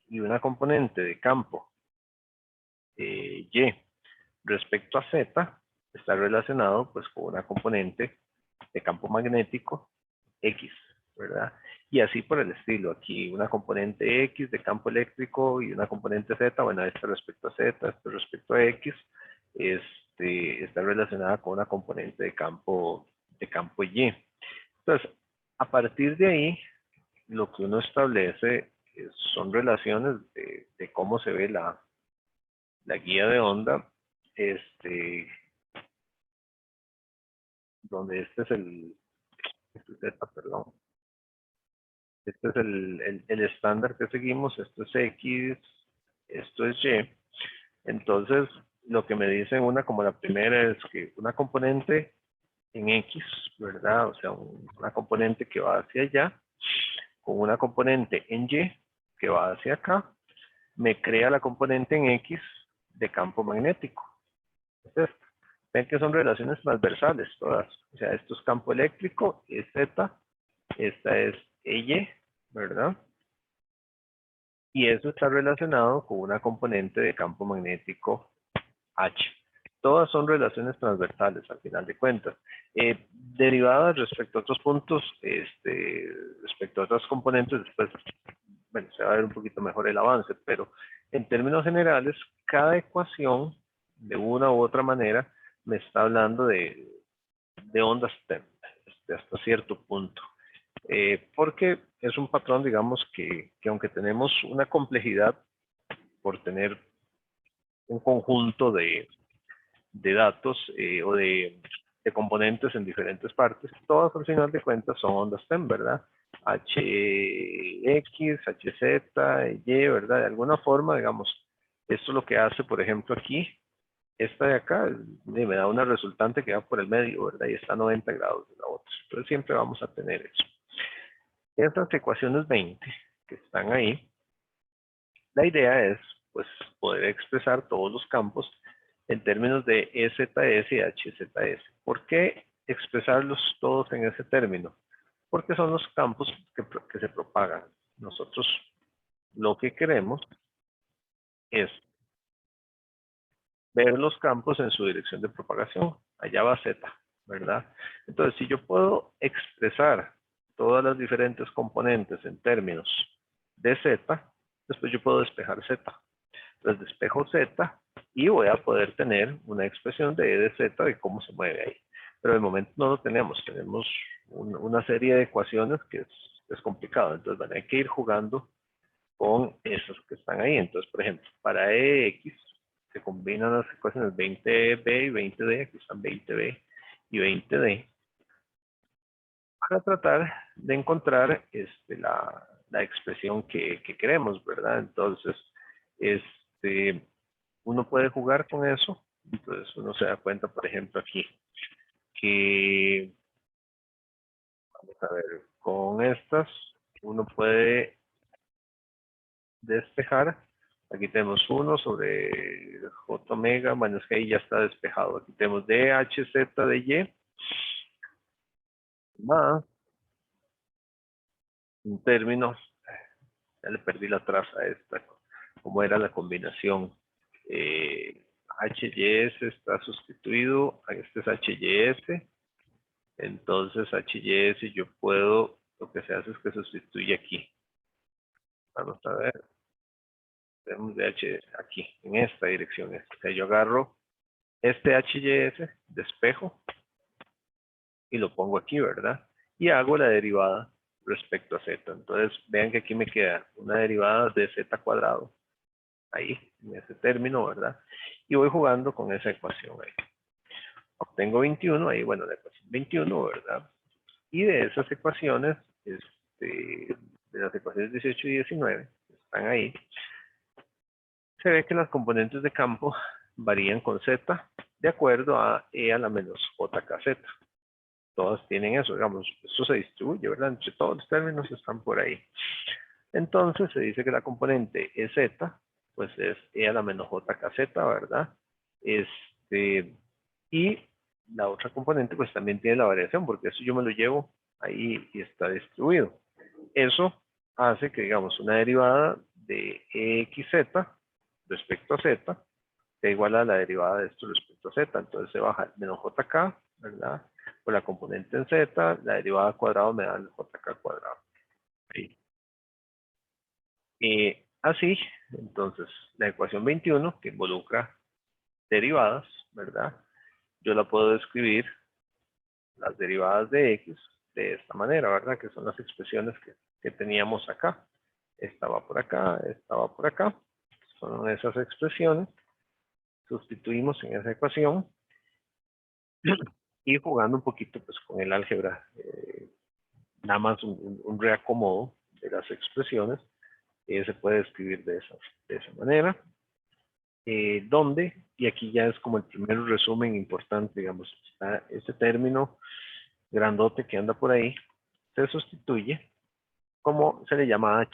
Y una componente de campo Y respecto a Z está relacionado pues con una componente de campo magnético X, ¿verdad? Y así por el estilo. Aquí una componente X de campo eléctrico y una componente Z, bueno, esta respecto a Z, esta respecto a X, está relacionada con una componente de campo Y. Entonces, a partir de ahí, lo que uno establece son relaciones de cómo se ve la guía de onda, donde este es Z, perdón. Este es el estándar que seguimos, esto es X, esto es Y. Entonces, lo que me dicen una como la primera es que una componente en X, ¿verdad? O sea, una componente que va hacia allá, con una componente en Y que va hacia acá, me crea la componente en X de campo magnético. Es esto. Ven que son relaciones transversales todas. O sea, esto es campo eléctrico, es Z, esta es Y, ¿verdad? Y eso está relacionado con una componente de campo magnético H. Todas son relaciones transversales al final de cuentas. Derivadas respecto a otros puntos, respecto a otras componentes, después, bueno, se va a ver un poquito mejor el avance, pero en términos generales, cada ecuación, de una u otra manera, me está hablando de ondas TEM, hasta cierto punto. Porque es un patrón, digamos, que aunque tenemos una complejidad por tener un conjunto de datos o de componentes en diferentes partes, todas al final de cuentas son ondas TEM, ¿verdad? HX, HZ, Y, ¿verdad? De alguna forma, digamos, esto es lo que hace, por ejemplo, aquí, esta de acá, me da una resultante que va por el medio, ¿verdad? Y está a 90 grados de la otra. Entonces siempre vamos a tener eso. Estas ecuaciones 20 que están ahí, la idea es, pues, poder expresar todos los campos en términos de EZS y HZS. ¿Por qué expresarlos todos en ese término? Porque son los campos que se propagan. Nosotros lo que queremos es ver los campos en su dirección de propagación. Allá va Z, ¿verdad? Entonces, si yo puedo expresar todas las diferentes componentes en términos de Z, después yo puedo despejar Z. Entonces despejo Z y voy a poder tener una expresión de E de Z de cómo se mueve ahí. Pero de momento no lo tenemos. Tenemos una serie de ecuaciones que es complicado. Entonces, bueno, hay que ir jugando con esos que están ahí. Entonces, por ejemplo, para EX se combinan las ecuaciones 20B y 20D. Aquí están 20B y 20D. Para tratar de encontrar la expresión que queremos, ¿verdad? Entonces, uno puede jugar con eso. Entonces, uno se da cuenta, por ejemplo, aquí, que, vamos a ver, con estas, uno puede despejar. Aquí tenemos 1 sobre J omega, bueno, es que ahí ya está despejado. Aquí tenemos DHZ de Y, más un término, ya le perdí la traza a esta, como era la combinación. HYS está sustituido, este es HYS, entonces HYS yo puedo, lo que se hace es que sustituye aquí. Vamos a ver, tenemos DH aquí, en esta dirección. O sea, yo agarro este HYS, despejo, y lo pongo aquí, ¿verdad? y hago la derivada respecto a z. Entonces, vean que aquí me queda una derivada de z cuadrado, ahí, en ese término, ¿verdad? Y voy jugando con esa ecuación ahí. Obtengo 21, ahí, bueno, la ecuación 21, ¿verdad? Y de esas ecuaciones, de las ecuaciones 18 y 19, que están ahí, se ve que las componentes de campo varían con z de acuerdo a e a la menos jkz. Todas tienen eso, digamos, esto se distribuye, ¿verdad? Entre todos los términos están por ahí. Entonces se dice que la componente EZ, pues es e a la menos jkz, ¿verdad? Y la otra componente pues también tiene la variación, porque eso yo me lo llevo ahí y está distribuido. Eso hace que, digamos, una derivada de exz respecto a z sea igual a la derivada de esto respecto a z. Entonces se baja el menos jk, ¿verdad? Por la componente en z, la derivada al cuadrado me da el jk cuadrado. Ahí. Así, entonces, la ecuación 21, que involucra derivadas, ¿verdad? Yo la puedo escribir, las derivadas de x, de esta manera, ¿verdad? Que son las expresiones que teníamos acá. Esta va por acá, esta va por acá. Son esas expresiones. Sustituimos en esa ecuación. Y jugando un poquito pues con el álgebra, nada más un reacomodo de las expresiones, se puede escribir de esa manera, donde, y aquí ya es como el primer resumen importante, digamos, está ese término grandote que anda por ahí, se sustituye como se le llama h,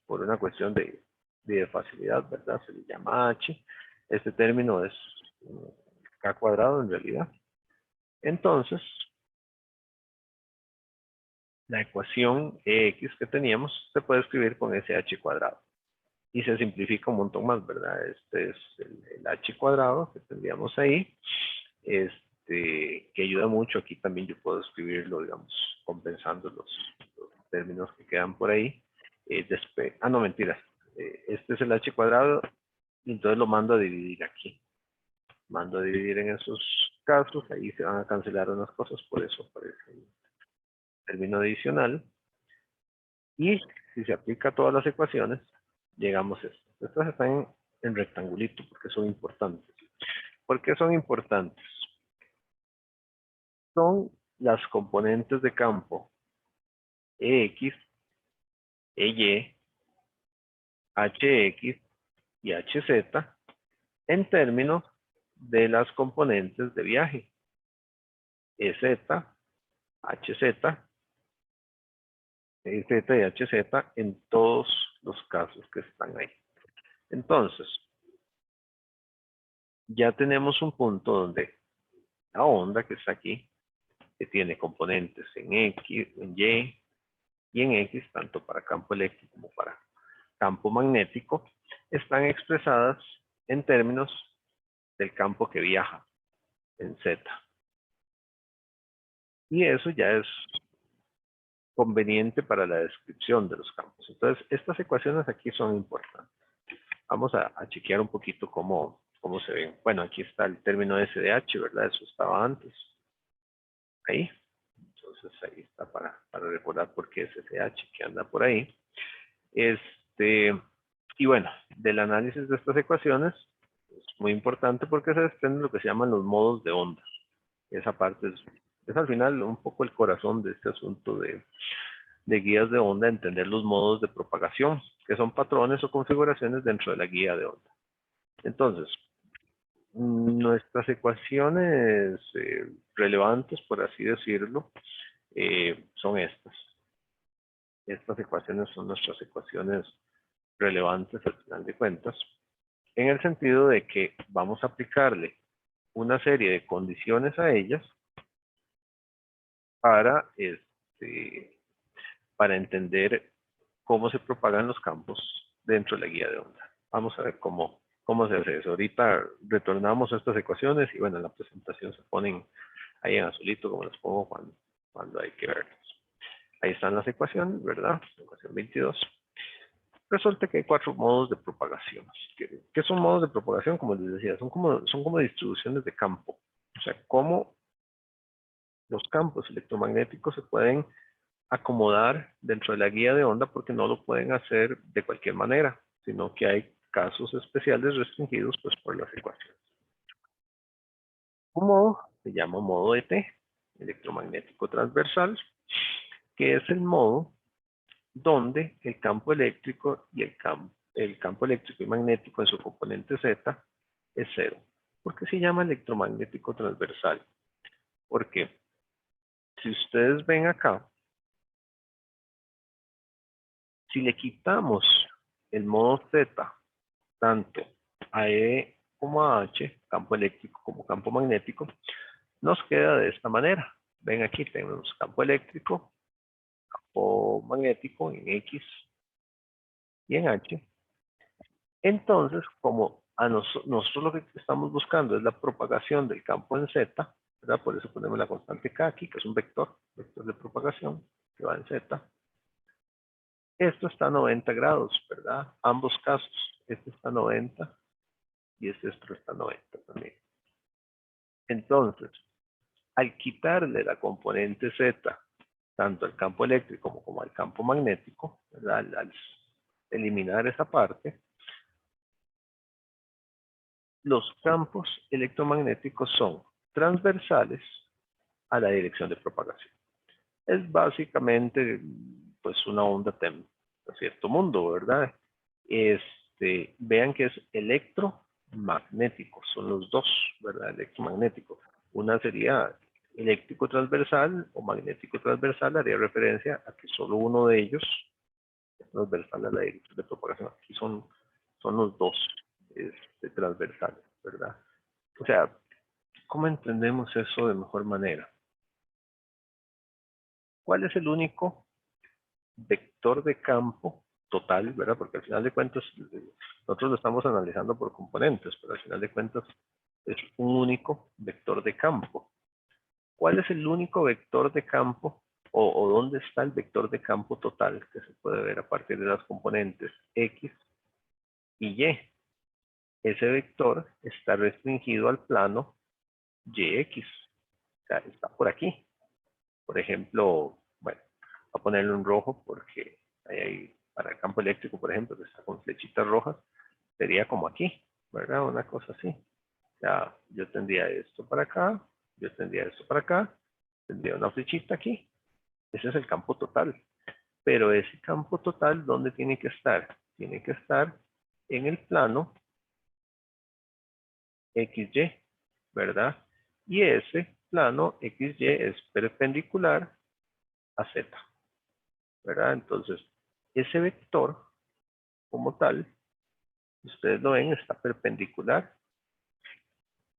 por una cuestión de facilidad, ¿verdad? Se le llama h, este término es k cuadrado en realidad. Entonces, la ecuación x que teníamos se puede escribir con ese h cuadrado. Y se simplifica un montón más, ¿verdad? Este es el h cuadrado que tendríamos ahí, que ayuda mucho. Aquí también yo puedo escribirlo, digamos, compensando los términos que quedan por ahí. No, mentiras. Este es el h cuadrado, y entonces lo mando a dividir aquí. Mando a dividir en esos casos, ahí se van a cancelar unas cosas, por eso aparece el término adicional. Y si se aplica a todas las ecuaciones, llegamos a esto. Estas están en rectangulito porque son importantes. ¿Por qué son importantes? Son las componentes de campo EX, EY, HX y HZ en términos de las componentes de viaje. EZ, HZ, EZ y HZ en todos los casos que están ahí. Entonces, ya tenemos un punto donde la onda que está aquí, que tiene componentes en X, en Y y en X, tanto para campo eléctrico como para campo magnético, están expresadas en términos del campo que viaja en Z. Y eso ya es conveniente para la descripción de los campos. Entonces, estas ecuaciones aquí son importantes. Vamos a chequear un poquito cómo se ven. Bueno, aquí está el término SDH, ¿verdad? Eso estaba antes. Ahí. Entonces ahí está para recordar por qué es SDH que anda por ahí. Y bueno, del análisis de estas ecuaciones es muy importante porque se desprenden lo que se llaman los modos de onda. Esa parte es al final un poco el corazón de este asunto de guías de onda, entender los modos de propagación, que son patrones o configuraciones dentro de la guía de onda. Entonces, nuestras ecuaciones relevantes, por así decirlo, son estas. Estas ecuaciones son nuestras ecuaciones relevantes al final de cuentas, en el sentido de que vamos a aplicarle una serie de condiciones a ellas para entender cómo se propagan los campos dentro de la guía de onda. Vamos a ver cómo se hace eso. Ahorita retornamos a estas ecuaciones y bueno, en la presentación se ponen ahí en azulito, como las pongo cuando hay que verlas. Ahí están las ecuaciones, ¿verdad? Ecuación 22. Resulta que hay 4 modos de propagación. ¿Qué son modos de propagación? Como les decía, son como distribuciones de campo. O sea, cómo los campos electromagnéticos se pueden acomodar dentro de la guía de onda porque no lo pueden hacer de cualquier manera, sino que hay casos especiales restringidos pues por las ecuaciones. Un modo se llama modo ET, electromagnético transversal, que es el modo donde el campo eléctrico y el campo eléctrico y magnético en su componente Z es cero. ¿Por qué se llama electromagnético transversal? Porque si ustedes ven acá, si le quitamos el modo Z tanto a E como a H, campo eléctrico como campo magnético, nos queda de esta manera. Ven aquí, tenemos campo eléctrico, campo magnético en X y en H. Entonces, como nosotros lo que estamos buscando es la propagación del campo en Z, ¿verdad? Por eso ponemos la constante K aquí, que es un vector de propagación que va en Z. Esto está a 90 grados, ¿verdad? Ambos casos. Este está a 90 y este otro está a 90 también. Entonces, al quitarle la componente Z, tanto al campo eléctrico como al campo magnético, ¿verdad? Al eliminar esa parte, los campos electromagnéticos son transversales a la dirección de propagación. Es básicamente pues una onda TEM, de cierto mundo, ¿verdad? Vean que es electromagnético, son los dos, ¿verdad? Electromagnético. Una sería eléctrico transversal o magnético transversal, haría referencia a que solo uno de ellos es transversal a la dirección de propagación. Aquí son los dos transversales, ¿verdad? O sea, ¿cómo entendemos eso de mejor manera? ¿Cuál es el único vector de campo total, ¿verdad? Porque al final de cuentas, nosotros lo estamos analizando por componentes, pero al final de cuentas es un único vector de campo. ¿Cuál es el único vector de campo o dónde está el vector de campo total que se puede ver a partir de las componentes X y Y? Ese vector está restringido al plano YX. O sea, está por aquí. Por ejemplo, bueno, voy a ponerlo en rojo porque hay para el campo eléctrico, por ejemplo, que está con flechitas rojas, sería como aquí, ¿verdad? Una cosa así. Ya, yo tendría esto para acá, yo tendría esto para acá, tendría una flechita aquí. Ese es el campo total. Pero ese campo total, ¿dónde tiene que estar? Tiene que estar en el plano XY, ¿verdad? Y ese plano XY es perpendicular a Z, ¿verdad? Entonces, ese vector como tal, ustedes lo ven, está perpendicular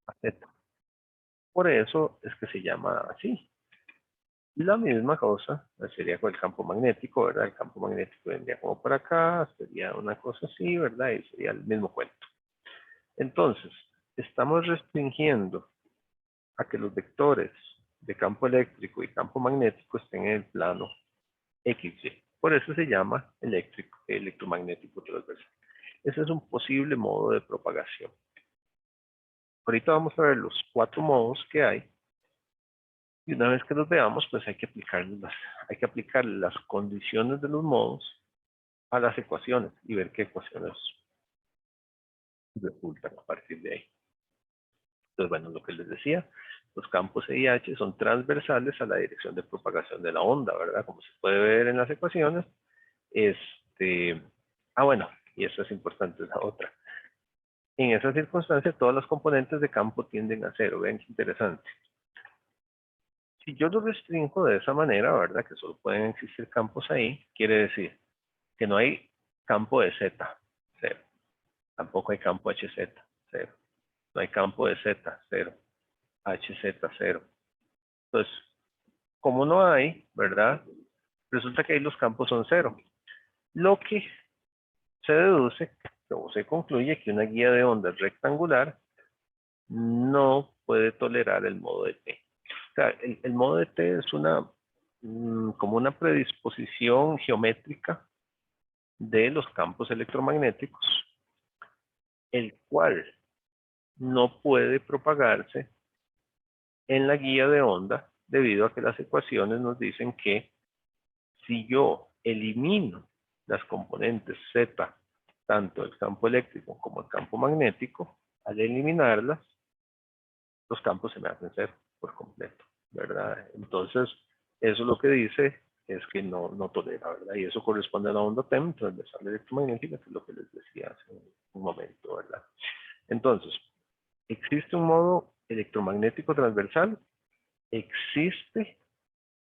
a Z. Por eso es que se llama así. La misma cosa sería con el campo magnético, ¿verdad? El campo magnético vendría como por acá, sería una cosa así, ¿verdad? Y sería el mismo cuento. Entonces, estamos restringiendo a que los vectores de campo eléctrico y campo magnético estén en el plano XY. Por eso se llama electromagnético transversal. Ese es un posible modo de propagación. Ahorita vamos a ver los 4 modos que hay. Y una vez que los veamos, pues hay que aplicar las condiciones de los modos a las ecuaciones y ver qué ecuaciones resultan a partir de ahí. Entonces, bueno, lo que les decía, los campos E y H son transversales a la dirección de propagación de la onda, ¿verdad? Como se puede ver en las ecuaciones. Bueno, y eso es importante, la otra. En esa circunstancia, todas las componentes de campo tienden a cero. Vean qué interesante. Si yo lo restringo de esa manera, ¿verdad? Que solo pueden existir campos ahí, quiere decir que no hay campo de Z, cero. Tampoco hay campo HZ, cero. No hay campo de Z, cero. HZ, cero. Entonces, como no hay, ¿verdad? Resulta que ahí los campos son cero. Lo que se deduce, o se concluye, que una guía de ondas rectangular no puede tolerar el modo de T. O sea, el modo de T es como una predisposición geométrica de los campos electromagnéticos, el cual no puede propagarse en la guía de onda debido a que las ecuaciones nos dicen que si yo elimino las componentes Z, tanto el campo eléctrico como el campo magnético, al eliminarlas, los campos se me hacen cero por completo, ¿verdad? Entonces, eso lo que dice es que no tolera, ¿verdad? Y eso corresponde a la onda TEM, transversal electromagnética, que es lo que les decía hace un momento, ¿verdad? Entonces, ¿existe un modo electromagnético transversal? Existe,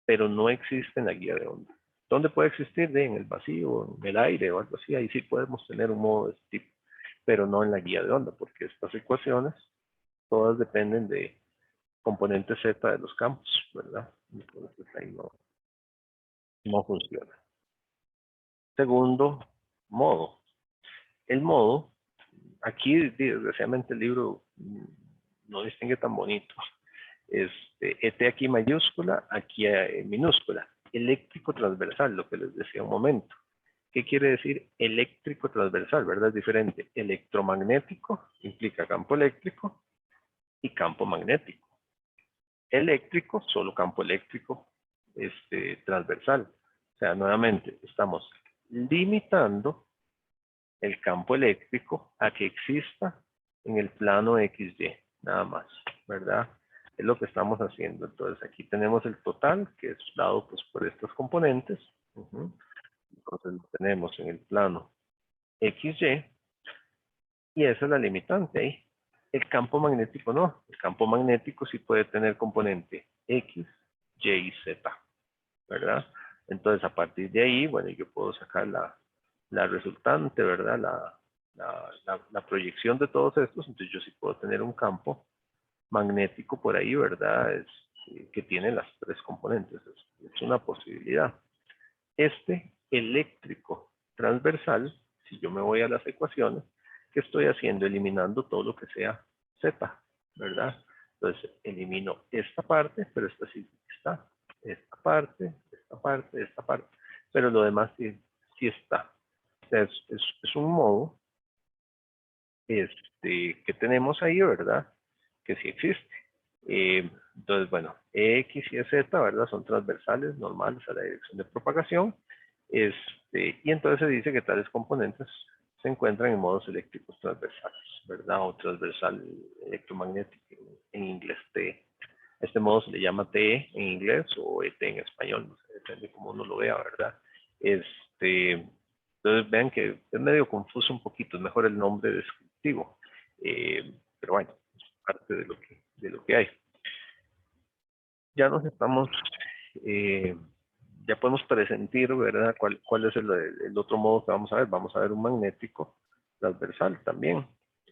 pero no existe en la guía de onda. ¿Dónde puede existir? En el vacío, en el aire o algo así. Ahí sí podemos tener un modo de este tipo, pero no en la guía de onda, porque estas ecuaciones todas dependen de componentes Z de los campos, ¿verdad? Entonces ahí no funciona. Segundo modo. El modo, aquí desgraciadamente el libro no distingue tan bonito. ET aquí mayúscula, aquí minúscula. Eléctrico transversal, lo que les decía un momento. ¿Qué quiere decir eléctrico transversal? ¿Verdad? Es diferente. Electromagnético implica campo eléctrico y campo magnético. Eléctrico, solo campo eléctrico transversal. O sea, nuevamente, estamos limitando el campo eléctrico a que exista en el plano XY, nada más, ¿verdad? Es lo que estamos haciendo. Entonces, aquí tenemos el total, que es dado pues, por estos componentes. Entonces, lo tenemos en el plano XY, y esa es la limitante ahí. El campo magnético no. El campo magnético sí puede tener componente X, Y y Z, ¿verdad? Entonces, a partir de ahí, bueno, yo puedo sacar la resultante, ¿verdad? La proyección de todos estos. Entonces, yo sí puedo tener un campo magnético por ahí, ¿verdad? Que tiene las tres componentes. Es una posibilidad. Este eléctrico transversal, si yo me voy a las ecuaciones, ¿qué estoy haciendo? Eliminando todo lo que sea Z, ¿verdad? Entonces, elimino esta parte, pero esta sí está. Esta parte, esta parte, esta parte. Pero lo demás sí está. Es un modo que tenemos ahí, ¿verdad? Que sí existe. Entonces, bueno, X y Z, ¿verdad? Son transversales, normales a la dirección de propagación. Y entonces se dice que tales componentes se encuentran en modos eléctricos transversales, ¿verdad? O transversal electromagnético en inglés TE. Este modo se le llama TE en inglés o ET en español, no sé, depende de cómo uno lo vea, ¿verdad? Entonces vean que es medio confuso un poquito, es mejor el nombre descriptivo. Pero bueno, es parte de lo que hay. Ya nos estamos, ya podemos presentir, ¿verdad? ¿Cuál es el otro modo que vamos a ver? Vamos a ver un magnético transversal también.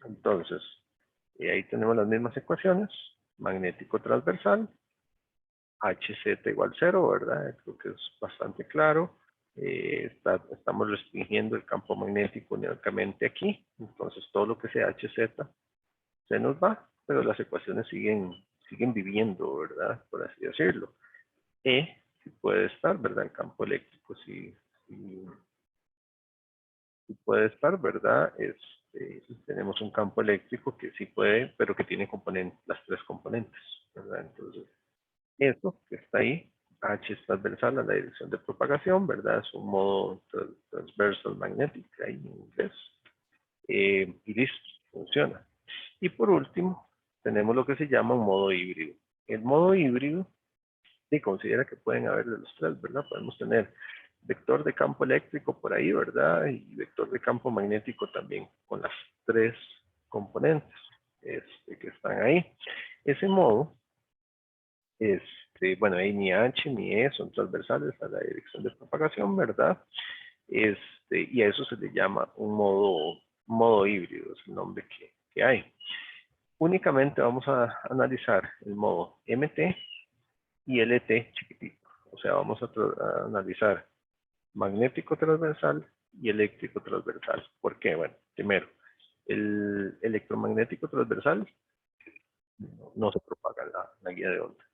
Entonces, ahí tenemos las mismas ecuaciones. Magnético transversal, HZ igual 0, ¿verdad? Creo que es bastante claro. Estamos restringiendo el campo magnético únicamente aquí. Entonces, todo lo que sea HZ se nos va, pero las ecuaciones siguen viviendo, ¿verdad? Por así decirlo. Sí puede estar, ¿verdad? El campo eléctrico sí puede estar, ¿verdad? Tenemos un campo eléctrico que sí puede, pero que tiene las tres componentes, ¿verdad? Entonces, esto que está ahí, H es transversal a la dirección de propagación, ¿verdad? Es un modo transversal magnetic ahí en inglés. Y listo, funciona. Y por último, tenemos lo que se llama un modo híbrido. El modo híbrido se considera que pueden haber de los tres, ¿verdad? Podemos tener vector de campo eléctrico por ahí, ¿verdad? Y vector de campo magnético también, con las tres componentes que están ahí. Ese modo, bueno, ahí ni H ni E son transversales a la dirección de propagación, ¿verdad? Y a eso se le llama un modo híbrido, es el nombre que hay. Únicamente vamos a analizar el modo MT y LT chiquitito. O sea, vamos a analizar magnético transversal y eléctrico transversal. ¿Por qué? Bueno, primero, el electromagnético transversal no se propaga en la guía de onda.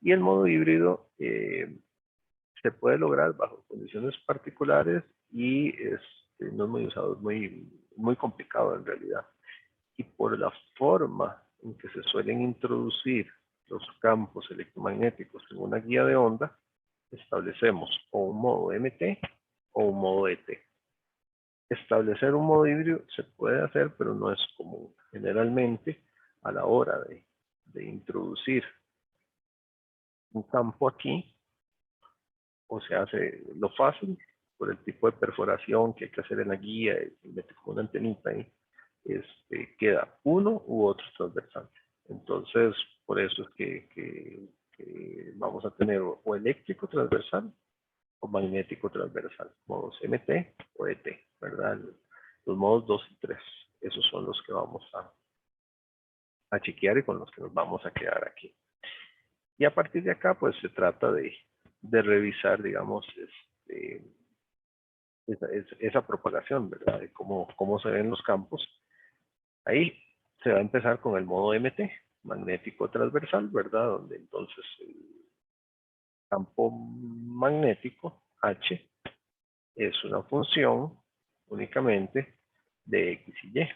Y el modo híbrido se puede lograr bajo condiciones particulares y no es muy usado, es muy complicado en realidad. Y por la forma en que se suelen introducir los campos electromagnéticos en una guía de onda, establecemos o un modo MT o un modo ET. Establecer un modo híbrido se puede hacer, pero no es común. Generalmente, a la hora de introducir un campo aquí, o se hace lo fácil, por el tipo de perforación que hay que hacer en la guía, y mete como una antenita ahí, queda uno u otro transversal. Entonces, por eso es que vamos a tener o eléctrico transversal o magnético transversal, modos MT o ET, ¿verdad? Los modos 2 y 3, esos son los que vamos a chequear y con los que nos vamos a quedar aquí. Y a partir de acá, pues se trata de revisar, digamos, esa propagación, ¿verdad? De cómo se ven los campos. Ahí se va a empezar con el modo MT, magnético transversal, ¿verdad? Donde entonces el campo magnético, H, es una función únicamente de X y Y,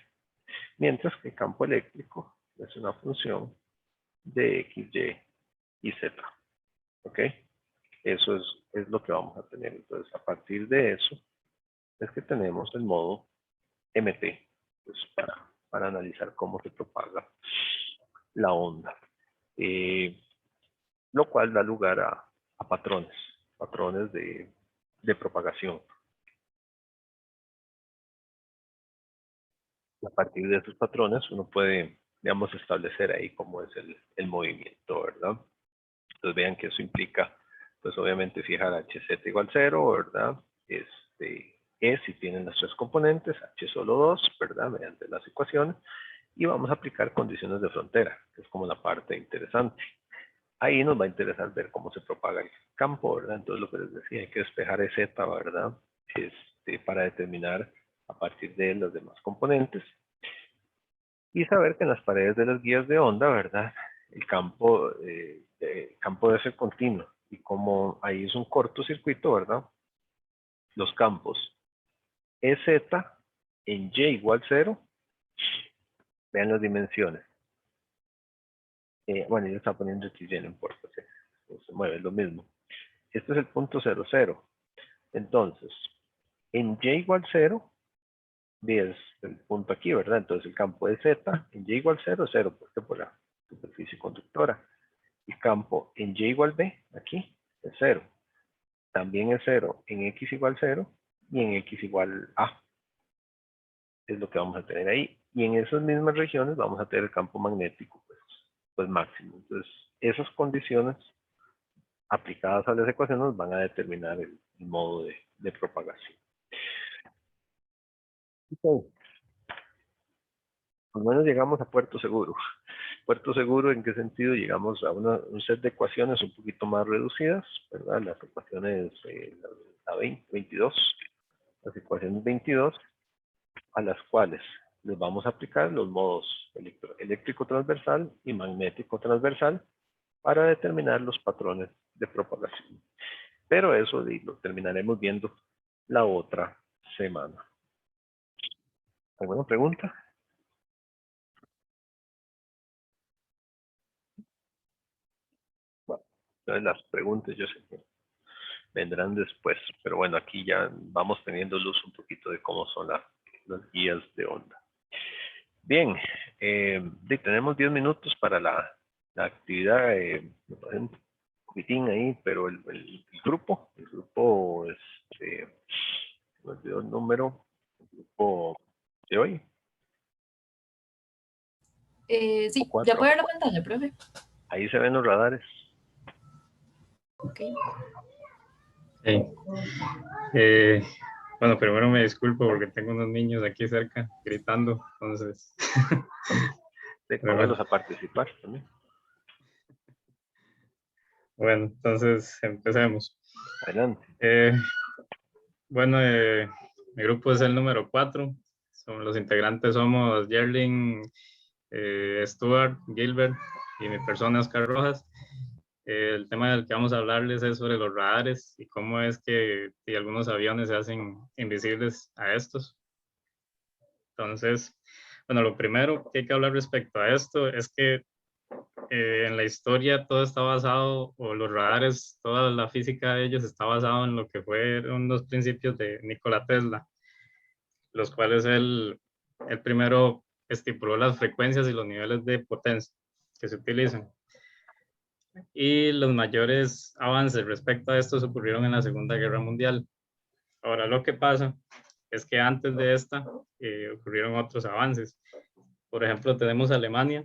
mientras que el campo eléctrico es una función de X, Y Z. ¿Ok? Eso es lo que vamos a tener. Entonces, a partir de eso, es que tenemos el modo MT, pues, para analizar cómo se propaga la onda. Lo cual da lugar a patrones de propagación. A partir de esos patrones uno puede, digamos, establecer ahí cómo es el movimiento, ¿verdad? Entonces vean que eso implica, pues obviamente fijar HZ igual 0, ¿verdad? Si tienen las tres componentes, H solo 2, ¿verdad? Mediante las ecuaciones. Y vamos a aplicar condiciones de frontera, que es como la parte interesante. Ahí nos va a interesar ver cómo se propaga el campo, ¿verdad? Entonces lo que les decía, hay que despejar EZ, ¿verdad? Para determinar a partir de él los demás componentes. Y saber que en las paredes de las guías de onda, ¿verdad? El campo debe ser continuo. Y como ahí es un cortocircuito, ¿verdad? Los campos EZ en Y igual 0, vean las dimensiones. Bueno, yo estaba poniendo XY, no importa, se mueve, es lo mismo. Este es el punto 0, 0. Entonces, en Y igual 0, es el punto aquí, ¿verdad? Entonces el campo de Z en Y igual 0 es 0, porque por la superficie conductora. El campo en Y igual B, aquí, es 0. También es 0 en X igual 0 y en X igual A. Es lo que vamos a tener ahí. Y en esas mismas regiones vamos a tener el campo magnético, pues máximo. Entonces, esas condiciones aplicadas a las ecuaciones van a determinar el modo de propagación. Okay. Al menos llegamos a puerto seguro. Puerto seguro, ¿en qué sentido? Llegamos a un set de ecuaciones un poquito más reducidas, ¿verdad? Las ecuaciones, la 22, las ecuaciones 22, a las cuales les vamos a aplicar los modos eléctrico transversal y magnético transversal para determinar los patrones de propagación. Pero eso lo terminaremos viendo la otra semana. ¿Alguna pregunta? Bueno, entonces las preguntas yo sé que vendrán después, pero bueno, aquí ya vamos teniendo luz un poquito de cómo son las guías de onda. Bien, tenemos 10 minutos para la actividad, un poquitín ahí, pero el grupo, me olvidó el número, el grupo de hoy. Sí, ya puede ver la pantalla, profe. Ahí se ven los radares. Ok. Bueno, primero me disculpo porque tengo unos niños aquí cerca gritando, entonces. Póngalos a participar también. Bueno, entonces empecemos. Adelante. Bueno, mi grupo es el número 4. Los integrantes somos Yerling, Stuart, Gilbert y mi persona, Oscar Rojas. El tema del que vamos a hablarles es sobre los radares y cómo es que algunos aviones se hacen invisibles a estos. Entonces, bueno, lo primero que hay que hablar respecto a esto es que en la historia todo está basado, o los radares, toda la física de ellos está basado en lo que fueron los principios de Nikola Tesla, los cuales él primero estipuló las frecuencias y los niveles de potencia que se utilizan. Y los mayores avances respecto a estos ocurrieron en la Segunda Guerra Mundial. Ahora lo que pasa es que antes de esta ocurrieron otros avances. Por ejemplo, tenemos Alemania,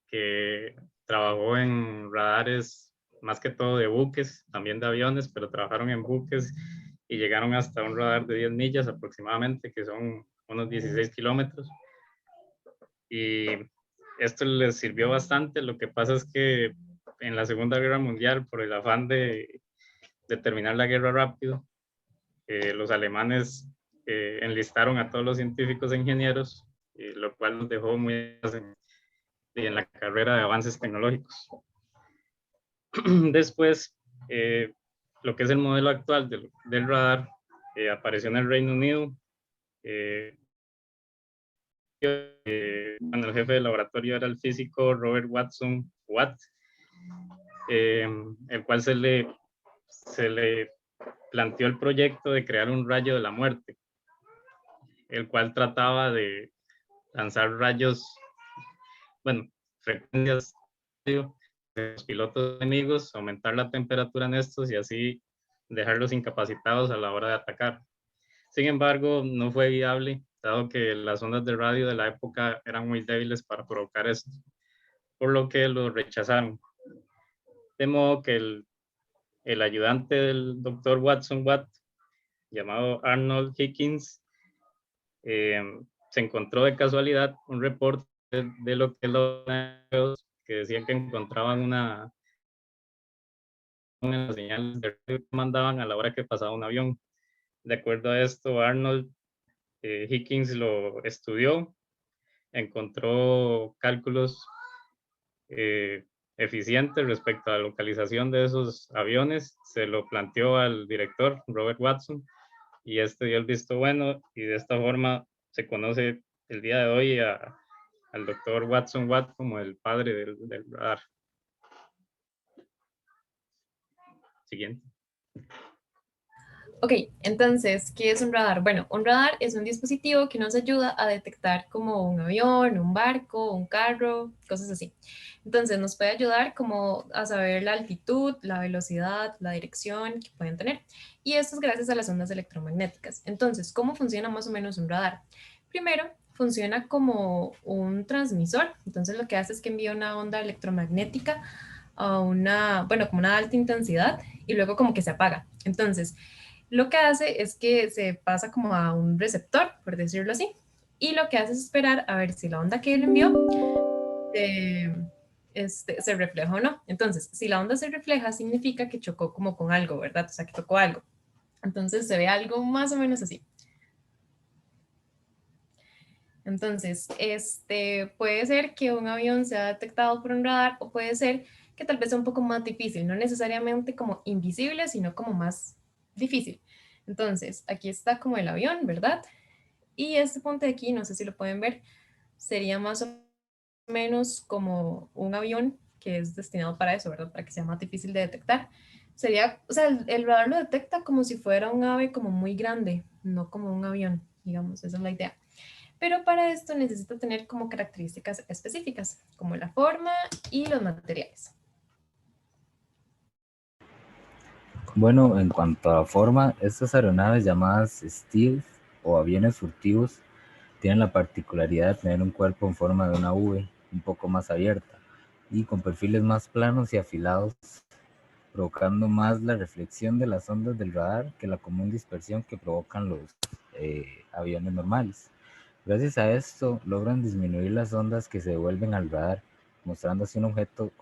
que trabajó en radares más que todo de buques, también de aviones, pero trabajaron en buques y llegaron hasta un radar de 10 millas aproximadamente, que son unos 16 kilómetros. Y esto les sirvió bastante. Lo que pasa es que en la Segunda Guerra Mundial, por el afán de terminar la guerra rápido, los alemanes enlistaron a todos los científicos e ingenieros, lo cual nos dejó muy en la carrera de avances tecnológicos. Después, lo que es el modelo actual del radar apareció en el Reino Unido. Bueno, el jefe del laboratorio era el físico Robert Watson Watt, el cual se le planteó el proyecto de crear un rayo de la muerte, el cual trataba de lanzar rayos, bueno, frecuencias de los pilotos enemigos, aumentar la temperatura en estos y así dejarlos incapacitados a la hora de atacar. Sin embargo, no fue viable, dado que las ondas de radio de la época eran muy débiles para provocar esto, por lo que lo rechazaron. De modo que el ayudante del doctor Watson Watt, llamado Arnold Higgins, se encontró de casualidad un reporte de lo que los que decían que encontraban una señal de radio que mandaban a la hora que pasaba un avión. De acuerdo a esto, Arnold Higgins lo estudió, encontró cálculos eficientes respecto a la localización de esos aviones, se lo planteó al director Robert Watson y este dio el visto bueno, y de esta forma se conoce el día de hoy al doctor Watson Watt como el padre del radar. Siguiente. Ok, entonces, ¿qué es un radar? Bueno, un radar es un dispositivo que nos ayuda a detectar como un avión, un barco, un carro, cosas así. Entonces, nos puede ayudar como a saber la altitud, la velocidad, la dirección que pueden tener. Y esto es gracias a las ondas electromagnéticas. Entonces, ¿cómo funciona más o menos un radar? Primero, funciona como un transmisor. Entonces, lo que hace es que envía una onda electromagnética a bueno, como una alta intensidad y luego como que se apaga. Entonces, lo que hace es que se pasa como a un receptor, por decirlo así, y lo que hace es esperar a ver si la onda que él envió se refleja o no. Entonces, si la onda se refleja, significa que chocó como con algo, ¿verdad? O sea, que tocó algo. Entonces, se ve algo más o menos así. Entonces, puede ser que un avión sea detectado por un radar o puede ser que tal vez sea un poco más difícil, no necesariamente como invisible, sino como más difícil. Entonces, aquí está como el avión, ¿verdad? Y este punto de aquí, no sé si lo pueden ver, sería más o menos como un avión que es destinado para eso, ¿verdad? Para que sea más difícil de detectar. Sería, o sea, el radar lo detecta como si fuera un ave como muy grande, no como un avión, digamos, esa es la idea. Pero para esto necesita tener como características específicas, como la forma y los materiales. Bueno, en cuanto a forma, estas aeronaves llamadas stealth o aviones furtivos tienen la particularidad de tener un cuerpo en forma de una V, un poco más abierta y con perfiles más planos y afilados, provocando más la reflexión de las ondas del radar que la común dispersión que provocan los aviones normales. Gracias a esto logran disminuir las ondas que se devuelven al radar, mostrando así un objeto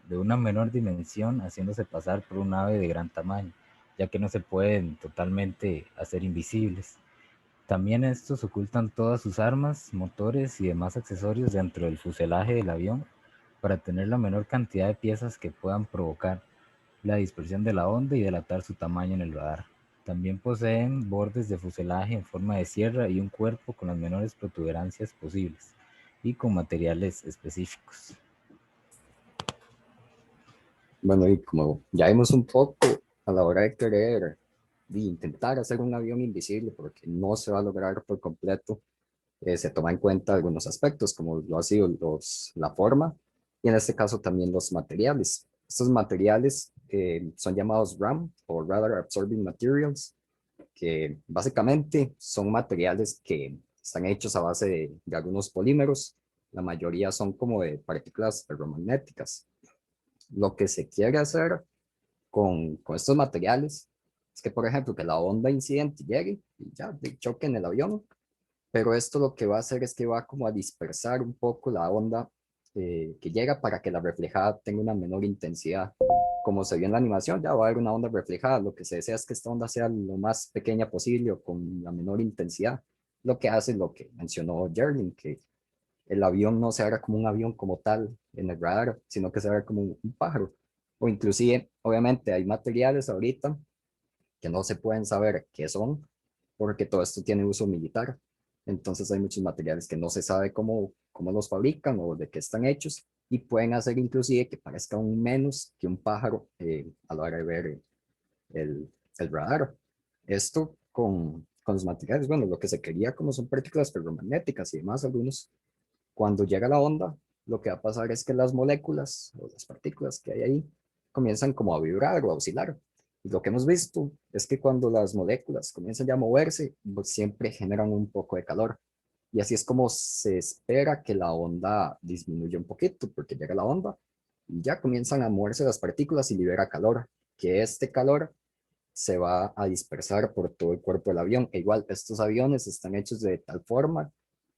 de una menor dimensión, haciéndose pasar por un ave de gran tamaño, ya que no se pueden totalmente hacer invisibles. También estos ocultan todas sus armas, motores y demás accesorios dentro del fuselaje del avión para tener la menor cantidad de piezas que puedan provocar la dispersión de la onda y delatar su tamaño en el radar. También poseen bordes de fuselaje en forma de sierra y un cuerpo con las menores protuberancias posibles y con materiales específicos. Bueno, y como ya vimos un poco a la hora de querer de intentar hacer un avión invisible, porque no se va a lograr por completo, se toma en cuenta algunos aspectos, como lo ha sido la forma y en este caso también los materiales. Estos materiales son llamados RAM o Radar Absorbing Materials, que básicamente son materiales que están hechos a base de algunos polímeros. La mayoría son como de partículas ferromagnéticas. Lo que se quiere hacer con estos materiales es que, por ejemplo, que la onda incidente llegue y ya choque en el avión, pero esto lo que va a hacer es que va como a dispersar un poco la onda que llega para que la reflejada tenga una menor intensidad. Como se vio en la animación, ya va a haber una onda reflejada. Lo que se desea es que esta onda sea lo más pequeña posible o con la menor intensidad. Lo que hace lo que mencionó Jerling, que el avión no se haga como un avión como tal en el radar, sino que se haga como un pájaro. O inclusive, obviamente, hay materiales ahorita que no se pueden saber qué son, porque todo esto tiene uso militar. Entonces hay muchos materiales que no se sabe cómo los fabrican o de qué están hechos y pueden hacer inclusive que parezca un menos que un pájaro a la hora de ver el radar. Esto con los materiales, bueno, lo que se quería como son partículas ferromagnéticas y demás, algunos, cuando llega la onda, lo que va a pasar es que las moléculas o las partículas que hay ahí comienzan como a vibrar o a oscilar. Y lo que hemos visto es que cuando las moléculas comienzan ya a moverse, pues siempre generan un poco de calor. Y así es como se espera que la onda disminuya un poquito, porque llega la onda y ya comienzan a moverse las partículas y libera calor, que este calor se va a dispersar por todo el cuerpo del avión. E igual, estos aviones están hechos de tal forma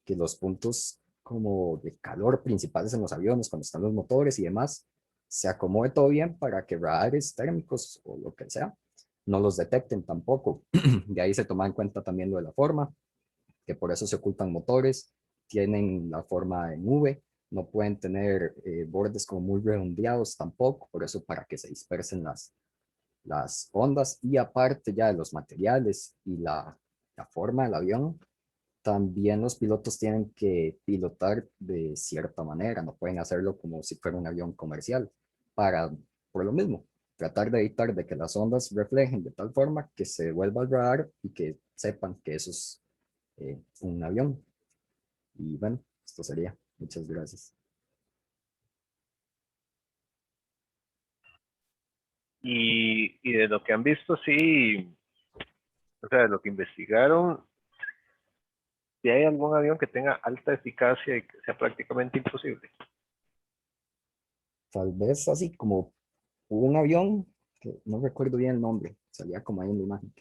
que los puntos como de calor principales en los aviones, cuando están los motores y demás, se acomode todo bien para que radares térmicos o lo que sea no los detecten tampoco. De ahí se toma en cuenta también lo de la forma, que por eso se ocultan motores, tienen la forma en V, no pueden tener bordes como muy redondeados tampoco, por eso para que se dispersen las ondas y aparte ya de los materiales y la forma del avión, también los pilotos tienen que pilotar de cierta manera, no pueden hacerlo como si fuera un avión comercial, para, por lo mismo, tratar de evitar de que las ondas reflejen de tal forma que se vuelva al radar y que sepan que eso es un avión. Y bueno, esto sería. Muchas gracias. Y de lo que han visto, sí, o sea, de lo que investigaron, si hay algún avión que tenga alta eficacia y que sea prácticamente imposible. Tal vez así como hubo un avión, que no recuerdo bien el nombre, salía como ahí en la imagen,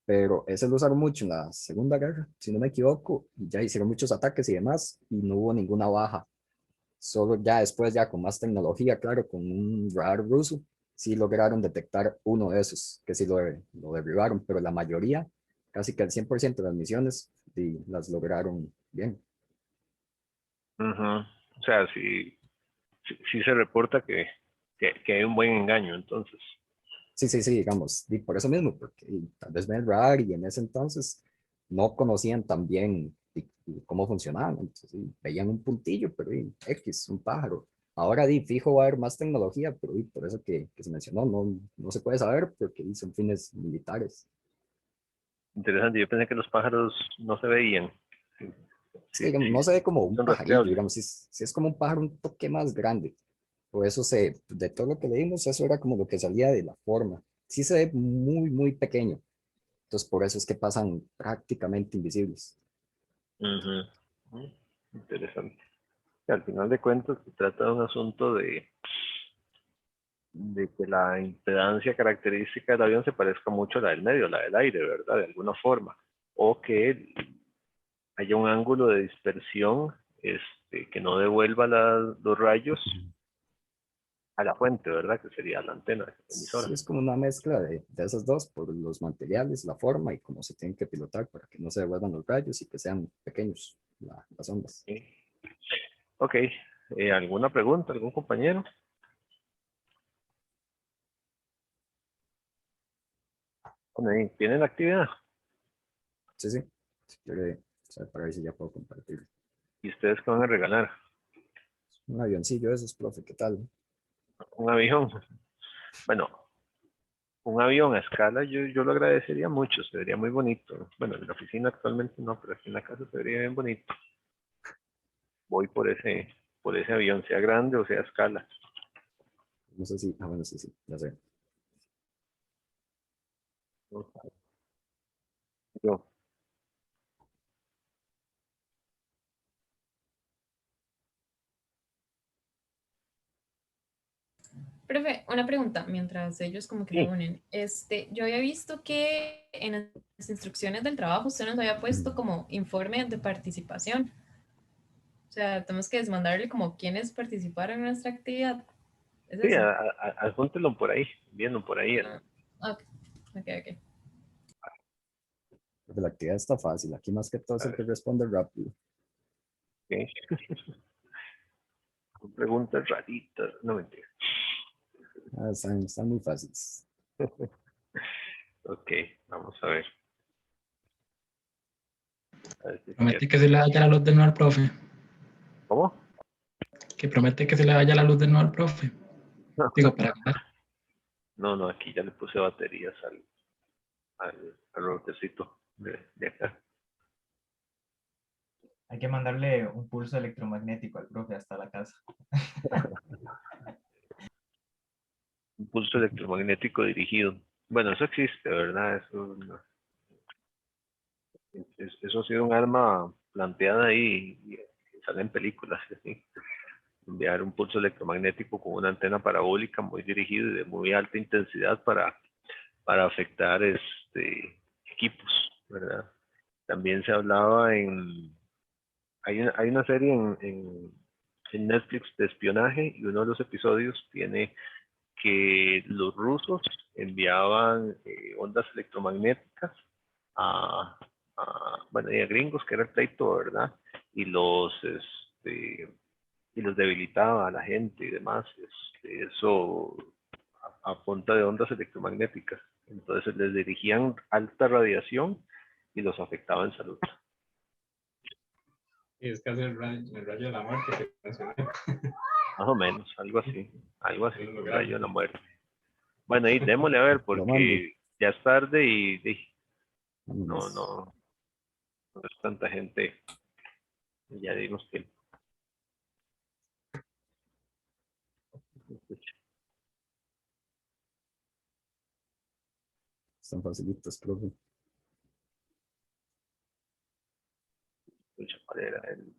pero ese lo usaron mucho en la Segunda Guerra, si no me equivoco, y ya hicieron muchos ataques y demás, y no hubo ninguna baja. Solo ya después, ya con más tecnología, claro, con un radar ruso, sí lograron detectar uno de esos, que sí lo derribaron, pero la mayoría, casi que el 100% de las misiones, sí, las lograron bien. O sea, sí se reporta que hay un buen engaño, entonces. Sí, digamos, y por eso mismo, porque tal vez ven el radar y en ese entonces no conocían tan bien y cómo funcionaban, entonces veían un puntillo, pero X, un pájaro. Ahora fijo va a haber más tecnología, pero por eso que se mencionó, no se puede saber porque son fines militares. Interesante, yo pensé que los pájaros no se veían. Sí, digamos, no se ve como un Son pajarillo, rastreables. digamos, si es como un pájaro un toque más grande. Por eso de todo lo que leímos, eso era como lo que salía de la forma. Sí se ve muy pequeño. Entonces, por eso es que pasan prácticamente invisibles. Interesante. Y al final de cuentas, se trata de un asunto de que la impedancia característica del avión se parezca mucho a la del medio, la del aire, ¿verdad? De alguna forma. O que haya un ángulo de dispersión que no devuelva los rayos a la fuente, ¿verdad? Que sería la antena emisora. Sí, es como una mezcla de esas dos, por los materiales, la forma y cómo se tienen que pilotar para que no se devuelvan los rayos y que sean pequeños las ondas. Sí. Ok. ¿Alguna pregunta? ¿Algún compañero? Bueno, ¿tienen la actividad? Sí. Si quiere, para ver si ya puedo compartir. ¿Y ustedes qué van a regalar? Un avioncillo de esos, profe, ¿qué tal? ¿Un avión? Bueno, un avión a escala yo lo agradecería mucho, se vería muy bonito. Bueno, en la oficina actualmente no, pero aquí en la casa se vería bien bonito. Voy por ese avión, sea grande o sea a escala. No sé si, bueno, sí, sí, ya sé. Yo, Profe, una pregunta, mientras ellos como que se sí, unen. Yo había visto que en las instrucciones del trabajo usted nos había puesto como informe de participación. O sea, tenemos que desmandarle como quiénes participaron en nuestra actividad. ¿Es sí, eso? adjúntelo por ahí, viendo por ahí. Ah, ok, ok, ok. Porque la actividad está fácil. Aquí más que todo es A el que ver, responde rápido. ok. Preguntas raritas, no mentira. Están muy fáciles. Ok, vamos a ver. A ver si es Promete cierto. que se le vaya la luz de nuevo al profe. ¿Cómo? Que promete que se le vaya la luz de nuevo al profe. Digo, para ganar. No, no, aquí ya le puse baterías al routercito de acá. Hay que mandarle un pulso electromagnético al profe hasta la casa. Un pulso electromagnético dirigido. Bueno, eso existe, ¿verdad? Eso ha sido un arma planteada ahí y sale en películas, así. Enviar un pulso electromagnético con una antena parabólica muy dirigido y de muy alta intensidad para afectar equipos, ¿verdad? También se hablaba hay una serie en Netflix de espionaje y uno de los episodios tiene que los rusos enviaban ondas electromagnéticas a, bueno, y a gringos, que era el pleito, ¿verdad? Y y los debilitaba a la gente y demás. Eso a punta de ondas electromagnéticas. Entonces les dirigían alta radiación y los afectaba en salud. Y es casi el rayo de la muerte que mencioné. Más o menos, algo así, Lo un lograron. rayo de la muerte. Bueno, y démosle a ver, Lo mando. porque ya es tarde y no, Vámonos. no, no es tanta gente. Ya dimos tiempo. Están facilitos, profe. Escucha, ¿cuál era el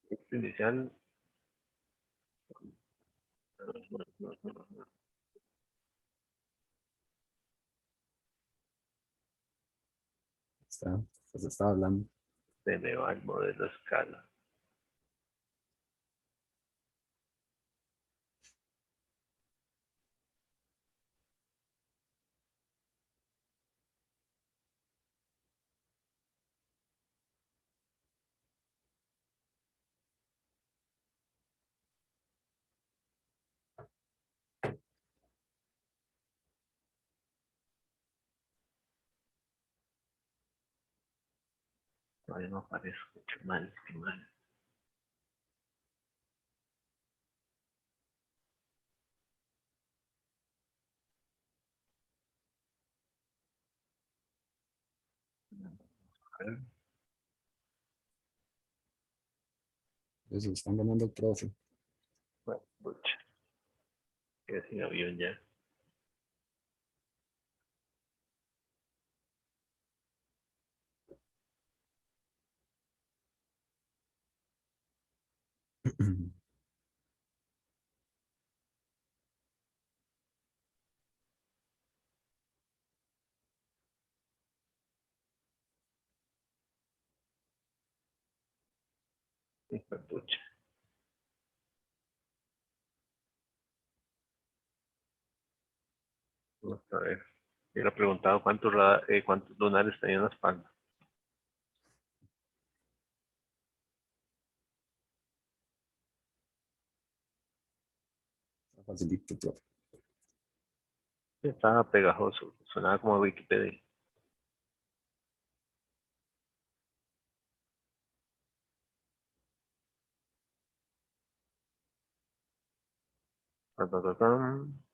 texto inicial? Está, pues estaba hablando. Se me va el modelo a escala. Todavía no aparezco. Qué mal, qué mal. A ver, Entonces están ganando el profe. bueno, pucha, quedé sin avión ya. Hijo de pucha. Vamos a ver. Hubiera preguntado cuántos lunares tenía en la espalda. Está facilito, profe. Estaba pegajoso, sonaba como Wikipedia. Tan, tan, tan, tan.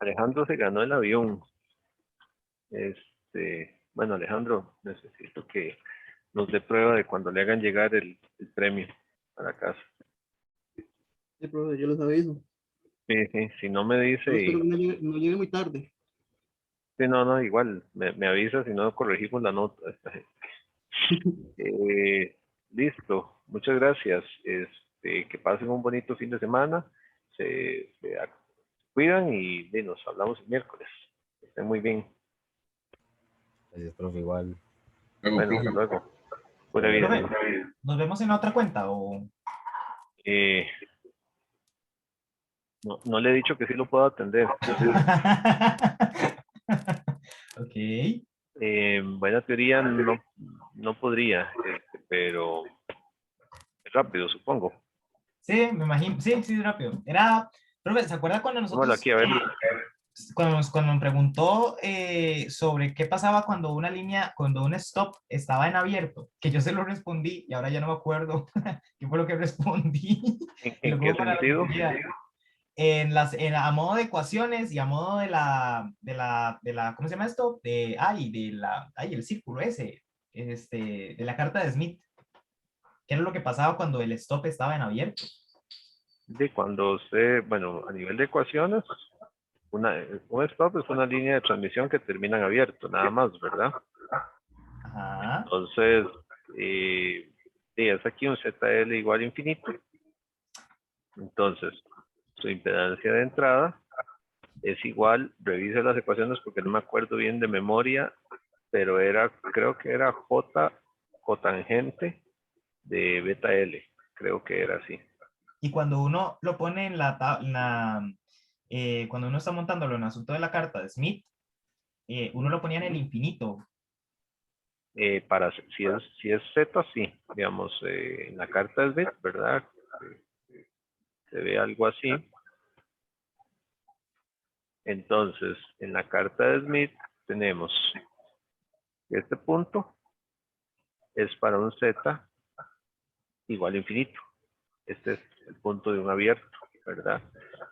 Alejandro se ganó el avión. Bueno, Alejandro, necesito que nos dé prueba de cuando le hagan llegar el premio a la casa. Sí, profe, yo les aviso. Sí, sí, si no me dice Yo espero y... que no llegue muy tarde. Sí, no, igual, me avisa si no corregimos la nota. Listo, muchas gracias. Que pasen un bonito fin de semana. Se cuidan y nos hablamos el miércoles. Que estén muy bien. Gracias, profe, igual. Bueno, hasta luego. Pura vida. Profe, ¿nos vemos en otra cuenta o...? No le he dicho que sí lo puedo atender. Ok. Buena teoría no podría, pero es rápido, supongo. Sí, me imagino. Sí, sí, rápido. Profe, ¿se acuerda cuando Vámonos nosotros... aquí a ver. Cuando me preguntó sobre qué pasaba cuando una línea, cuando un stop estaba en abierto, que yo se lo respondí y ahora ya no me acuerdo qué fue lo que respondí. Y lo ¿En qué pongo para la sentido? tutoría. A modo de ecuaciones y a modo de la ¿cómo se llama esto? El círculo ese, de la carta de Smith. ¿Qué era lo que pasaba cuando el stop estaba en abierto? Cuando usted, bueno, a nivel de ecuaciones, un stop es una línea de transmisión que termina en abierto, nada más, ¿verdad? Ajá. Entonces, es aquí un ZL igual a infinito. Entonces, su impedancia de entrada es igual, revise las ecuaciones porque no me acuerdo bien de memoria, pero creo que era J cotangente de beta L, creo que era así. Y cuando uno lo pone cuando uno está montándolo en el asunto de la carta de Smith, uno lo ponía en el infinito. Si es Z, sí, digamos, en la carta de Smith, ¿verdad? Se ve algo así. Entonces, en la carta de Smith tenemos este punto es para un Z igual a infinito. Este es el punto de un abierto, ¿verdad?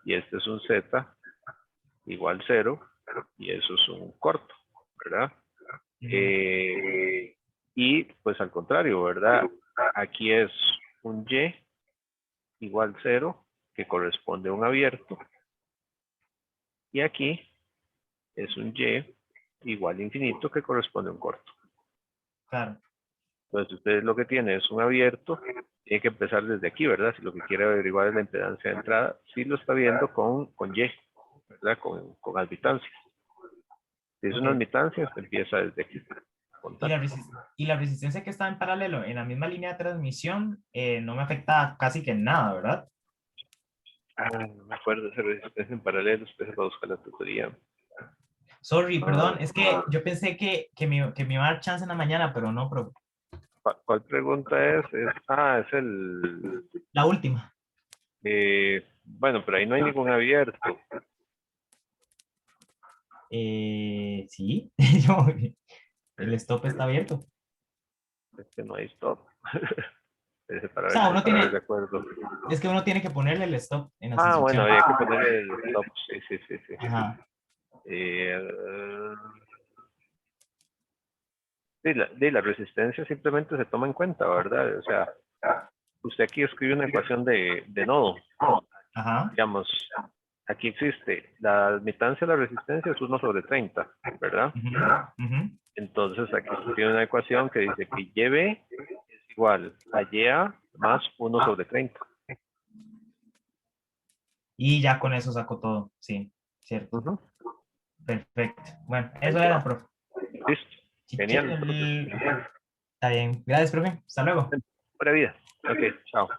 Y este es un Z igual 0 y eso es un corto, ¿verdad? Y pues al contrario, ¿verdad? Aquí es un Y igual 0 que corresponde a un abierto y aquí es un Y igual a infinito que corresponde a un corto. Claro. Entonces usted lo que tiene es un abierto, tiene que empezar desde aquí, ¿verdad? Si lo que quiere averiguar es la impedancia de entrada, sí lo está viendo con Y, ¿verdad? Con admitancia. Si es una admitancia, usted empieza desde aquí. Y la resistencia que está en paralelo en la misma línea de transmisión no me afecta casi que en nada, ¿verdad? No me acuerdo de esa resistencia en paralelo, usted se va a buscar la tutoría. Sorry, perdón, es que yo pensé que me iba a dar chance en la mañana, pero no, pero... ¿Cuál pregunta es? Es la última. Bueno, pero ahí no hay ningún abierto. Sí, el stop está abierto. Es que no hay stop. O sea, uno tiene... De acuerdo. Es que uno tiene que ponerle el stop en la Bueno, habría que ponerle el stop. Sí. Ajá. La resistencia simplemente se toma en cuenta, ¿verdad? O sea, usted aquí escribe una ecuación de nodo. Ajá. Digamos, aquí existe la admitancia de la resistencia es 1 sobre 30, ¿verdad? Entonces aquí tiene una ecuación que dice que YB es igual a YA más 1 sobre 30. Y ya con eso saco todo, sí, cierto. Perfecto. Bueno, eso era, profe. Listo. Genial. Está bien. Gracias, profe. Hasta luego. Buena vida. Ok, chao.